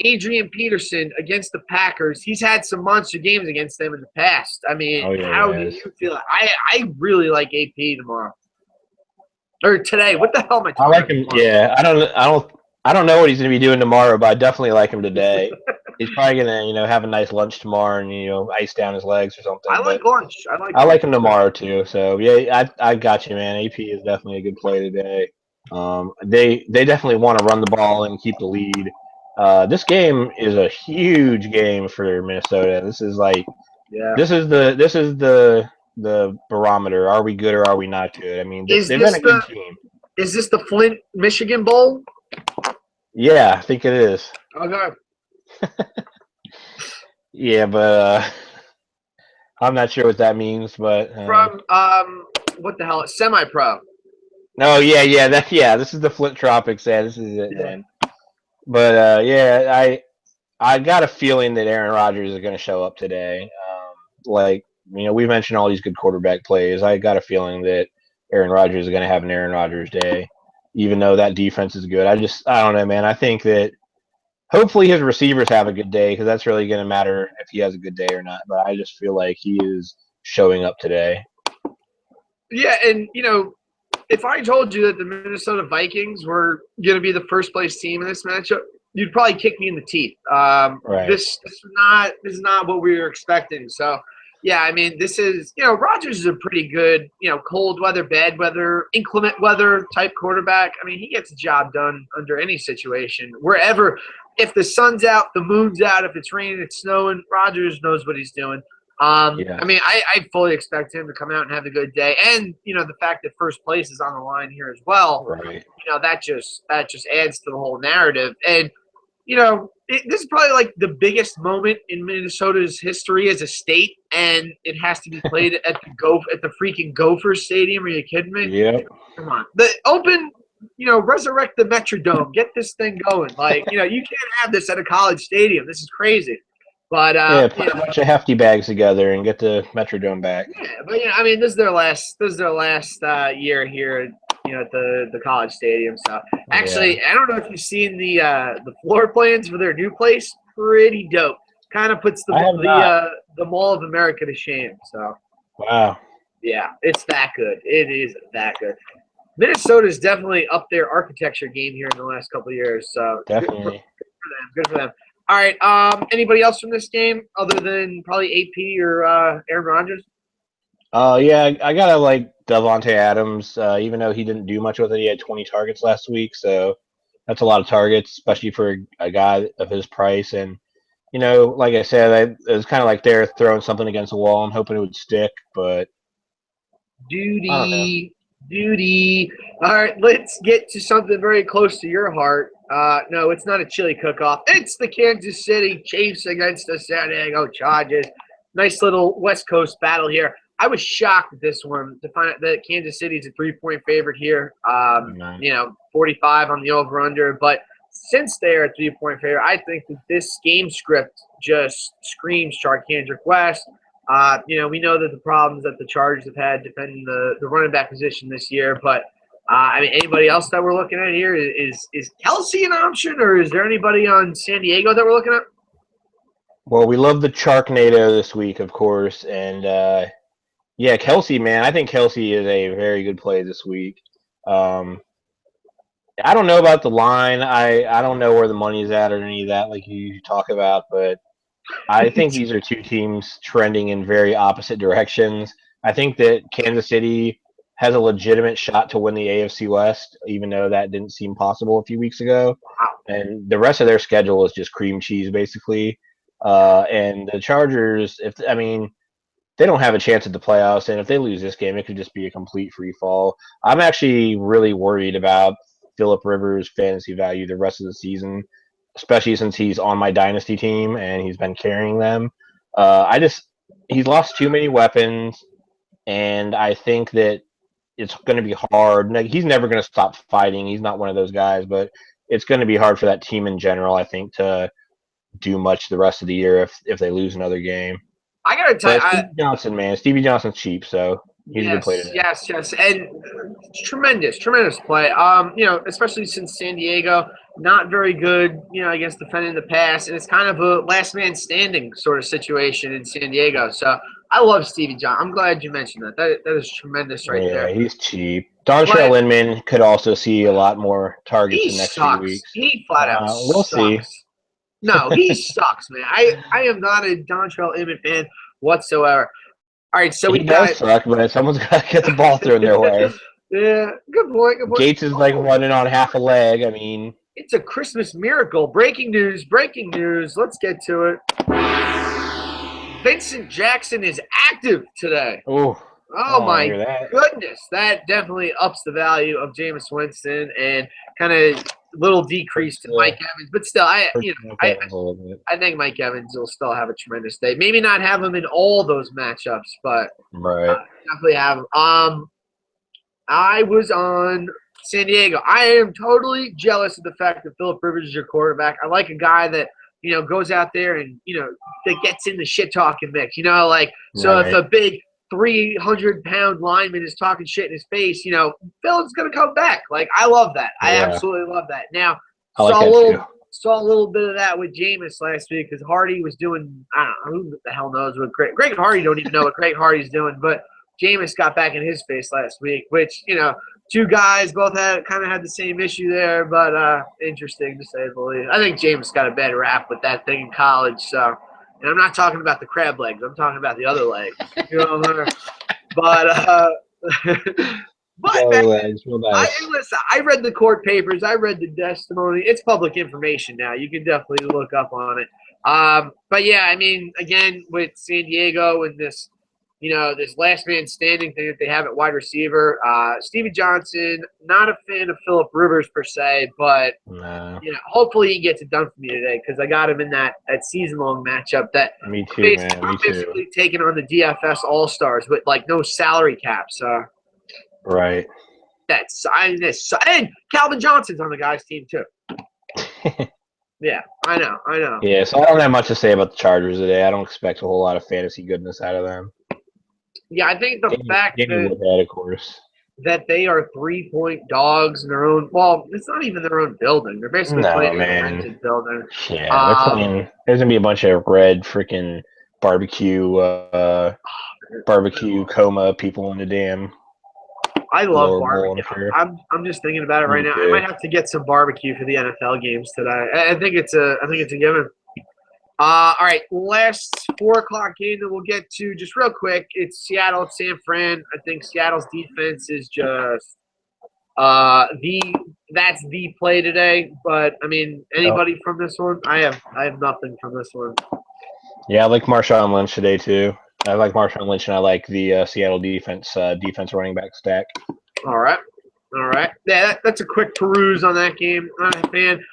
Adrian Peterson against the Packers. He's had some monster games against them in the past. I mean, Oh yeah, he how do has. you feel? I really like AP tomorrow or today. What the hell am I I talking like about him. tomorrow? Yeah, I don't know what he's going to be doing tomorrow, but I definitely like him today. He's probably going to, have a nice lunch tomorrow and ice down his legs or I something. But like lunch. I like I lunch. like him tomorrow too. So yeah, I got you, man. AP is definitely a good play today. They definitely want to run the ball and keep the lead. This game is a huge game for Minnesota. Yeah. This is the barometer. Are we good or are we not good? I mean, Is they've been this a good the team. is this the Flint Michigan Bowl? Yeah, I think it is. Okay. Yeah, but I'm not sure what that means. But From what the hell? Semi pro. oh yeah, this is the Flint Tropics. Yeah, this is it, Yeah. man. But yeah, I got a feeling that Aaron Rodgers is going to show up today. Like we mentioned all these good quarterback plays. I got a feeling that Aaron Rodgers is going to have an Aaron Rodgers day, even though that defense is good. I don't know, man. I think that hopefully his receivers have a good day because that's really going to matter if he has a good day or not. But I just feel like he is showing up today. Yeah, and if I told you that the Minnesota Vikings were going to be the first place team in this matchup, you'd probably kick me in the teeth. Right. This is not what we were expecting. So, yeah, I mean, this is Rodgers is a pretty good cold weather, bad weather, inclement weather type quarterback. I mean, he gets the job done under any situation, wherever. If the sun's out, the moon's out. If it's raining, it's snowing. Rodgers knows what he's doing. I Yes. mean, I fully expect him to come out and have a good day, and the fact that first place is on the line here as well. Right. That just adds to the whole narrative, and this is probably like the biggest moment in Minnesota's history as a state, and it has to be played at the freaking Gophers Stadium. Are you kidding me? Yep. Come on, the open. Resurrect the Metrodome. Get this thing going. Like, you can't have this at a college stadium. This is crazy. But Yeah, put a bunch of hefty bags together and get the Metrodome back. yeah, but I mean, this is their last year here, at the college stadium. So Yeah. actually, I don't know if you've seen the floor plans for their new place. Pretty dope. Kind of puts I have not. the Mall of America to shame. So Wow. yeah, it's that good. It is that good. Minnesota's definitely up their architecture game here in the last couple of years. So good for Definitely. them. Good for them. All right. Anybody else from this game other than probably AP or Aaron Rodgers? Yeah, I gotta like Devontae Adams, even though he didn't do much with it. He had 20 targets last week, so that's a lot of targets, especially for a guy of his price. And like I said, it was kind of like they're throwing something against the wall and hoping it would stick, but I don't know. Duty. Duty. All right, let's get to something very close to your heart. No, it's not a chili cook-off. It's the Kansas City Chiefs against the San Diego Chargers. Nice little West Coast battle here. I was shocked at this one to find out that Kansas City's a 3-point favorite here. 45 on the over/under. But since they are a 3-point favorite, I think that this game script just screams Charkandrick West. We know that the problems that the Chargers have had defending the running back position this year, but anybody else that we're looking at here is Kelsey an option, or is there anybody on San Diego that we're looking at? Well, we love the Sharknado this week, of course, and Kelsey, man, I think Kelsey is a very good play this week. I don't know about the line. I don't know where the money's at or any of that, like you talk about, but I think these are two teams trending in very opposite directions. I think that Kansas City has a legitimate shot to win the AFC West, even though that didn't seem possible a few weeks ago. And the rest of their schedule is just cream cheese, basically. And the Chargers, they don't have a chance at the playoffs, and if they lose this game, it could just be a complete free fall. I'm actually really worried about Phillip Rivers' fantasy value the rest of the season, especially since he's on my dynasty team and he's been carrying them. He's lost too many weapons, and I think that it's going to be hard. He's never going to stop fighting. He's not one of those guys, but it's going to be hard for that team in general, I think, to do much the rest of the year if they lose another game. I got to tell you, Stevie Johnson, man. Stevie Johnson's cheap, so he's a good play today. Yes, and tremendous play. Especially since San Diego, not very good, against defending the pass, and it's kind of a last man standing sort of situation in San Diego. So I love Stevie Johnson. I'm glad you mentioned that. That is tremendous right there. Yeah, he's cheap. Dontrell Inman could also see a lot more targets in the next few weeks. He flat out we'll sucks. See. No, he sucks, man. I am not a Dontrell Inman fan whatsoever. All right, so he does suck, but someone's got to get the ball thrown their way. Yeah, good point. Gates is running on half a leg. It's a Christmas miracle. Breaking news. Let's get to it. Vincent Jackson is active today. Oh my goodness. That definitely ups the value of Jameis Winston and kind of little decrease to Mike Evans. But still, I think Mike Evans will still have a tremendous day. Maybe not have him in all those matchups, but definitely have him. I was on San Diego. I am totally jealous of the fact that Phillip Rivers is your quarterback. I like a guy that goes out there and that gets in the shit talking mix. If a big 300-pound lineman is talking shit in his face, Phil's gonna come back. I love that. I absolutely love that. Now saw a little bit of that with Jameis last week because Hardy was doing, I don't know, who the hell knows what Greg Hardy don't even know what Greg Hardy's doing, but Jameis got back in his face last week, which two guys both had the same issue there, but interesting to say the least. I think Jameis got a bad rap with that thing in college, so. And I'm not talking about the crab legs. I'm talking about the other legs. Listen, I read the court papers. I read the testimony. It's public information now. You can definitely look up on it. But yeah, again, with San Diego and this, this last man standing thing that they have at wide receiver, Stevie Johnson, not a fan of Phillip Rivers per se, but hopefully he gets it done for me today because I got him in that season-long matchup that me too, man. I'm basically taking on the DFS All-Stars with no salary cap. So right. And Calvin Johnson's on the guy's team too. Yeah, I know. Yeah, so I don't have much to say about the Chargers today. I don't expect a whole lot of fantasy goodness out of them. Yeah, I think the fact that they are 3-point dogs in their own – well, it's not even their own building. They're basically playing in a rented building. Yeah, they're playing – there's going to be a bunch of red freaking barbecue coma people in the damn I love barbecue. I'm just thinking about it right now. I might have to get some barbecue for the NFL games today. I think it's a given. All right, last 4 o'clock game that we'll get to just real quick. It's Seattle at San Fran. I think Seattle's defense is just that's the play today. But anybody from this one? I have nothing from this one. Yeah, I like Marshawn Lynch today too. I like Marshawn Lynch and I like the Seattle defense running back stack. All right. All right. Yeah, that's a quick peruse on that game. All right, man.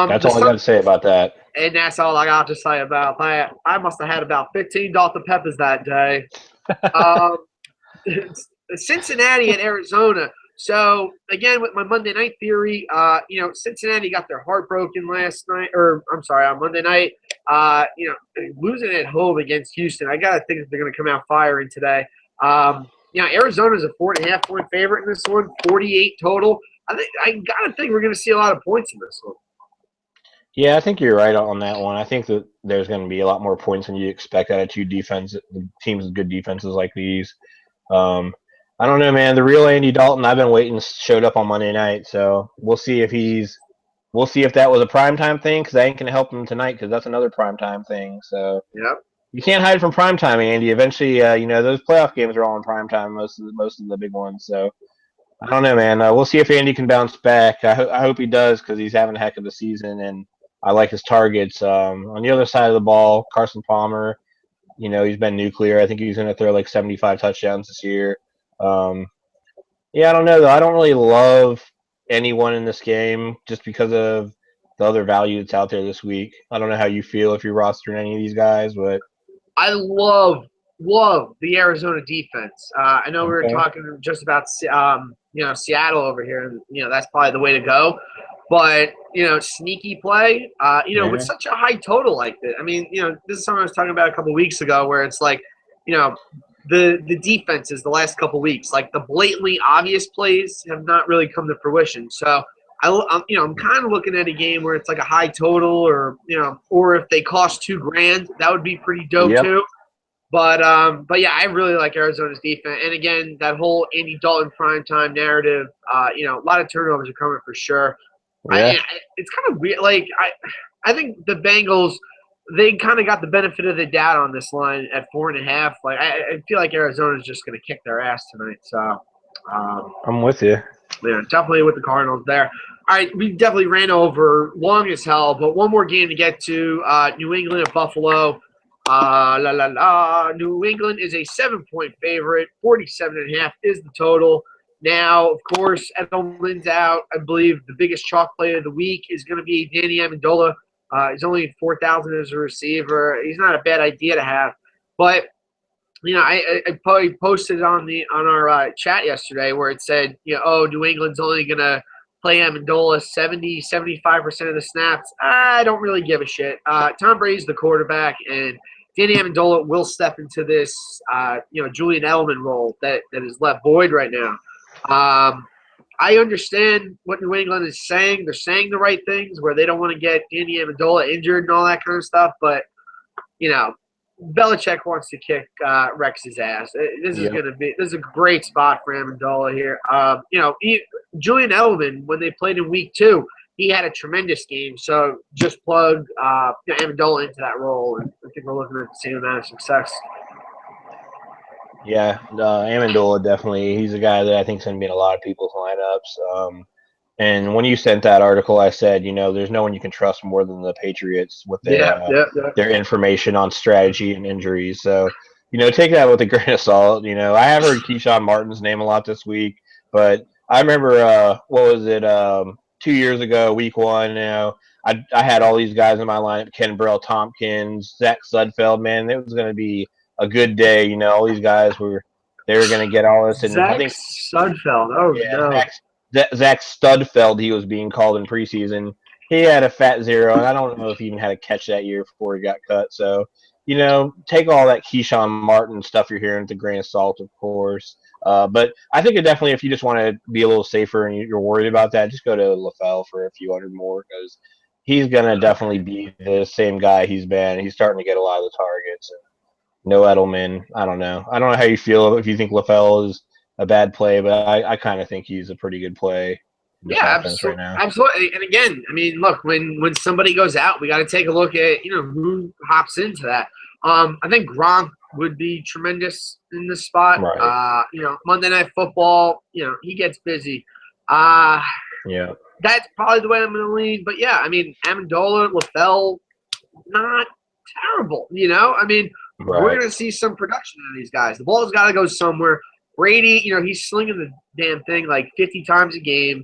That's The all I got to say about that. and that's all I got to say about that. I must have had about 15 Dr. Peppers that day. Um, Cincinnati and Arizona. So again, with my Monday night theory, Cincinnati got their heart broken last night, or I'm sorry, on Monday night. Losing at home against Houston, I gotta think that they're gonna come out firing today. Arizona's a 4.5-point favorite in this one, 48 total. I gotta think we're gonna see a lot of points in this one. Yeah, I think you're right on that one. I think that there's going to be a lot more points than you expect out of teams with good defenses like these. Um, I don't know, man. The real Andy Dalton, I've been waiting, showed up on Monday night, so we'll see if that was a primetime thing because I ain't gonna help him tonight because that's another primetime thing. So Yep. you can't hide from primetime, Andy. Eventually, those playoff games are all in primetime, most of the big ones. So I don't know, man. We'll see if Andy can bounce back. I hope he does because he's having a heck of a season and I like his targets. On the other side of the ball, Carson Palmer. He's been nuclear. I think he's going to throw like 75 touchdowns this year. Yeah, I don't know though. I don't really love anyone in this game just because of the other value that's out there this week. I don't know how you feel if you're rostering any of these guys, but I love the Arizona defense. I know we were okay. talking just about Seattle over here, and that's probably the way to go. But sneaky play. With Yeah. such a high total like this. I mean, this is something I was talking about a couple weeks ago, where it's like, the defenses the last couple weeks, like the blatantly obvious plays have not really come to fruition. So I'm kind of looking at a game where it's like a high total, or if they cost $2,000, that would be pretty dope Yep. too. But yeah, I really like Arizona's defense, and again, that whole Andy Dalton primetime narrative. A lot of turnovers are coming for sure. Yeah. It's kind of weird. Like I think the Bengals, they kind of got the benefit of the doubt on this line at 4.5. Like I feel like Arizona's just going to kick their ass tonight. So. I'm with you. Yeah, definitely with the Cardinals there. All right, we definitely ran over long as hell, but one more game to get to. New England at Buffalo. New England is a 7-point favorite. 47.5 is the total. Now, of course, Edelman's out. I believe the biggest chalk play of the week is going to be Danny Amendola. He's only 4,000 as a receiver. He's not a bad idea to have, but I probably posted on our chat yesterday where it said, New England's only going to play Amendola 75% of the snaps. I don't really give a shit. Tom Brady's the quarterback, and Danny Amendola will step into this, Julian Edelman role that is left void right now. I understand what New England is saying. They're saying the right things where they don't want to get Danny Amendola injured and all that kind of stuff, but, Belichick wants to kick Rex's ass. This is a great spot for Amendola here. Julian Edelman, when they played in week 2, he had a tremendous game. So just plug Amendola into that role, and I think we're looking at the same amount of success. Yeah, Amendola definitely. He's a guy that I think is going to be in a lot of people's lineups. And when you sent that article, I said, there's no one you can trust more than the Patriots with their information on strategy and injuries. So, take that with a grain of salt. I have heard Keyshawn Martin's name a lot this week, but I remember, 2 years ago, week 1, I had all these guys in my lineup, Ken Burrell Tompkins, Zach Sudfeld, man. It was going to be a good day. All these guys they were going to get all this. And Zach I think Sudfeld. Oh, no. Zach Studfeld, he was being called in preseason. He had a fat 0, and I don't know if he even had a catch that year before he got cut. So, take all that Keyshawn Martin stuff you're hearing with a grain of salt, of course. But I think definitely if you just want to be a little safer and you're worried about that, just go to LaFell for a few hundred more because he's going to definitely be the same guy he's been. He's starting to get a lot of the targets. And no Edelman. I don't know how you feel if you think LaFell is a bad play, but I kind of think he's a pretty good play in this offense right now. Absolutely. And again, I mean, look, when somebody goes out, we got to take a look at, who hops into that. I think Gronk would be tremendous in this spot. Right. Monday Night Football, he gets busy. Yeah. That's probably the way I'm going to lean. But, yeah, I mean, Amendola, LaFell, not terrible, I mean, Right. we're going to see some production out of these guys. The ball's got to go somewhere. Brady, he's slinging the damn thing like 50 times a game.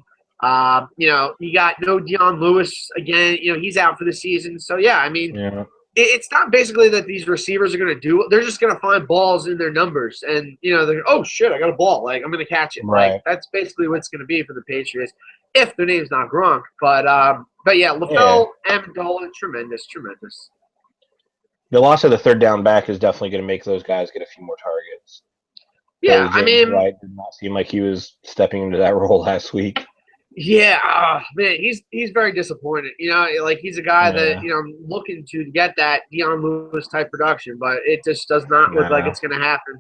You got no Dion Lewis again. He's out for the season. So, yeah, I mean, Yeah. it's not basically that these receivers are going to do – they're just going to find balls in their numbers. And, they're, oh, shit, I got a ball. Like, I'm going to catch it. Right. Like, that's basically what it's going to be for the Patriots if their name's not Gronk. But yeah, LaFell, Amendola, tremendous. The loss of the third down back is definitely going to make those guys get a few more targets. Yeah, I mean – Wright did not seem like he was stepping into that role last week. Yeah, man, he's very disappointed. Like he's a guy that I'm looking to get that Dion Lewis type production, but it just does not look like it's going to happen.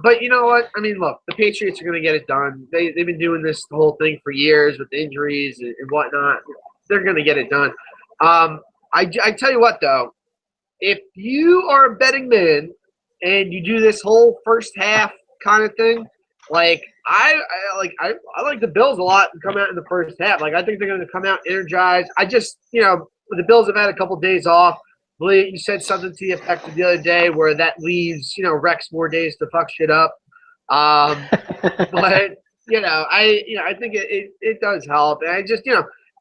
But you know what? I mean, look, the Patriots are going to get it done. They've been doing this whole thing for years with injuries and whatnot. They're going to get it done. I tell you what though, if you are a betting man and you do this whole first half kind of thing. Like I like the Bills a lot and come out in the first half. Like I think they're going to come out energized. I just the Bills have had a couple days off. You said something to the effect of the other day where that leaves Rex more days to fuck shit up. But I think it does help. And I just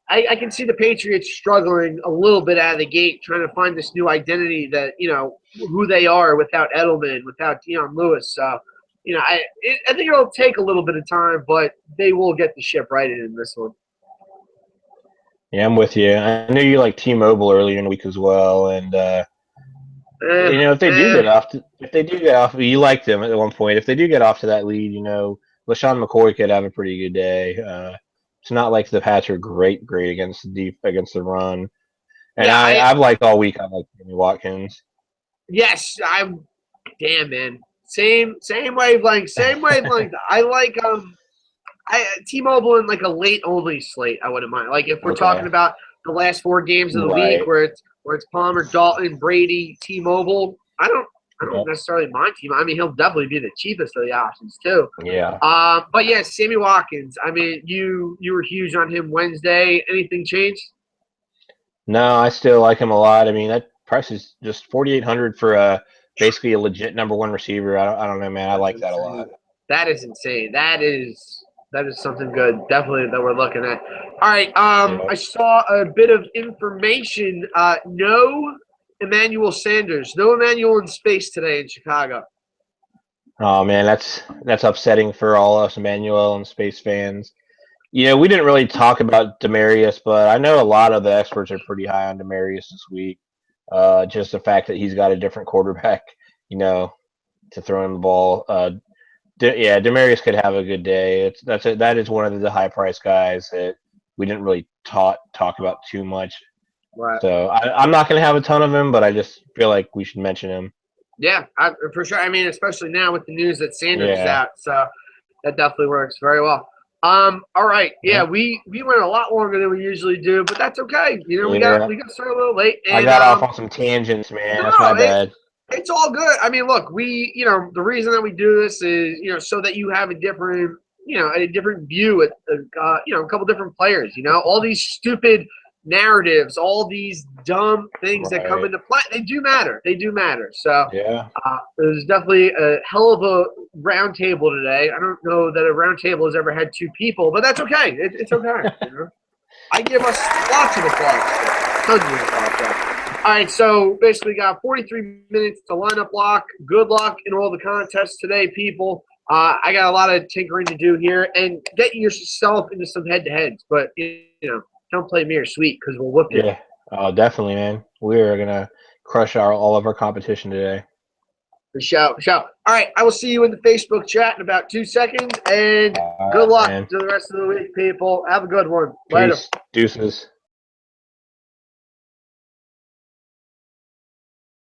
I can see the Patriots struggling a little bit out of the gate, trying to find this new identity that who they are without Edelman, without Dion Lewis. So. I think it'll take a little bit of time, but they will get the ship righted in this one. Yeah, I'm with you. I knew you liked T-Mobile earlier in the week as if they do get off, you liked them at one point. If they do get off to that lead, LaShawn McCoy could have a pretty good day. It's not like the Pats are great against the run. And yeah, I've liked all week. I like Sammy Watkins. Yes, damn man. Same wavelength. I like T-Mobile in like a late only slate. I wouldn't mind. Like if we're talking about the last 4 games of the week where it's Palmer, Dalton, Brady, T-Mobile. I don't necessarily mind T-Mobile. I mean, he'll definitely be the cheapest of the options too. Yeah. But yeah, Sammy Watkins. I mean, you were huge on him Wednesday. Anything changed? No, I still like him a lot. I mean, that price is just $4,800 for basically a legit number 1 receiver. I don't know, man. I like that a lot. That is insane. That is something good, definitely, that we're looking at. All right. I saw a bit of information. No Emmanuel Sanders. No Emmanuel in space today in Chicago. Oh man, that's upsetting for all us Emmanuel and space fans. We didn't really talk about Demaryius, but I know a lot of the experts are pretty high on Demaryius this week. Just the fact that he's got a different quarterback, to throw him the ball. Demaryius could have a good day. That is one of the high price guys that we didn't really talk about too much. Right. So I'm not going to have a ton of him, but I just feel like we should mention him. Yeah, for sure. I mean, especially now with the news that Sanders is out, so that definitely works very well. All right. Yeah, we went a lot longer than we usually do, but that's okay. We got started a little late. And, I got off on some tangents, man. That's my bad. It's all good. I mean, look, the reason that we do this is, so that you have a different, a different view at, a couple different players. All these stupid narratives, all these dumb things that come into play, they do matter. So there's definitely a hell of a round table today. I don't know that a round table has ever had 2 people, but that's okay. It's okay. I give us lots of applause. Tons of applause. All right, so basically got 43 minutes to lineup block. Good luck in all the contests today, people. I got a lot of tinkering to do here and get yourself into some head-to-heads, but don't play me or sweet because we'll whoop you. Yeah, oh, definitely, man. We're gonna crush all of our competition today. For sure. All right, I will see you in the Facebook chat in about 2 seconds, and good luck to the rest of the week, people. Have a good one. Later. Peace. Deuces.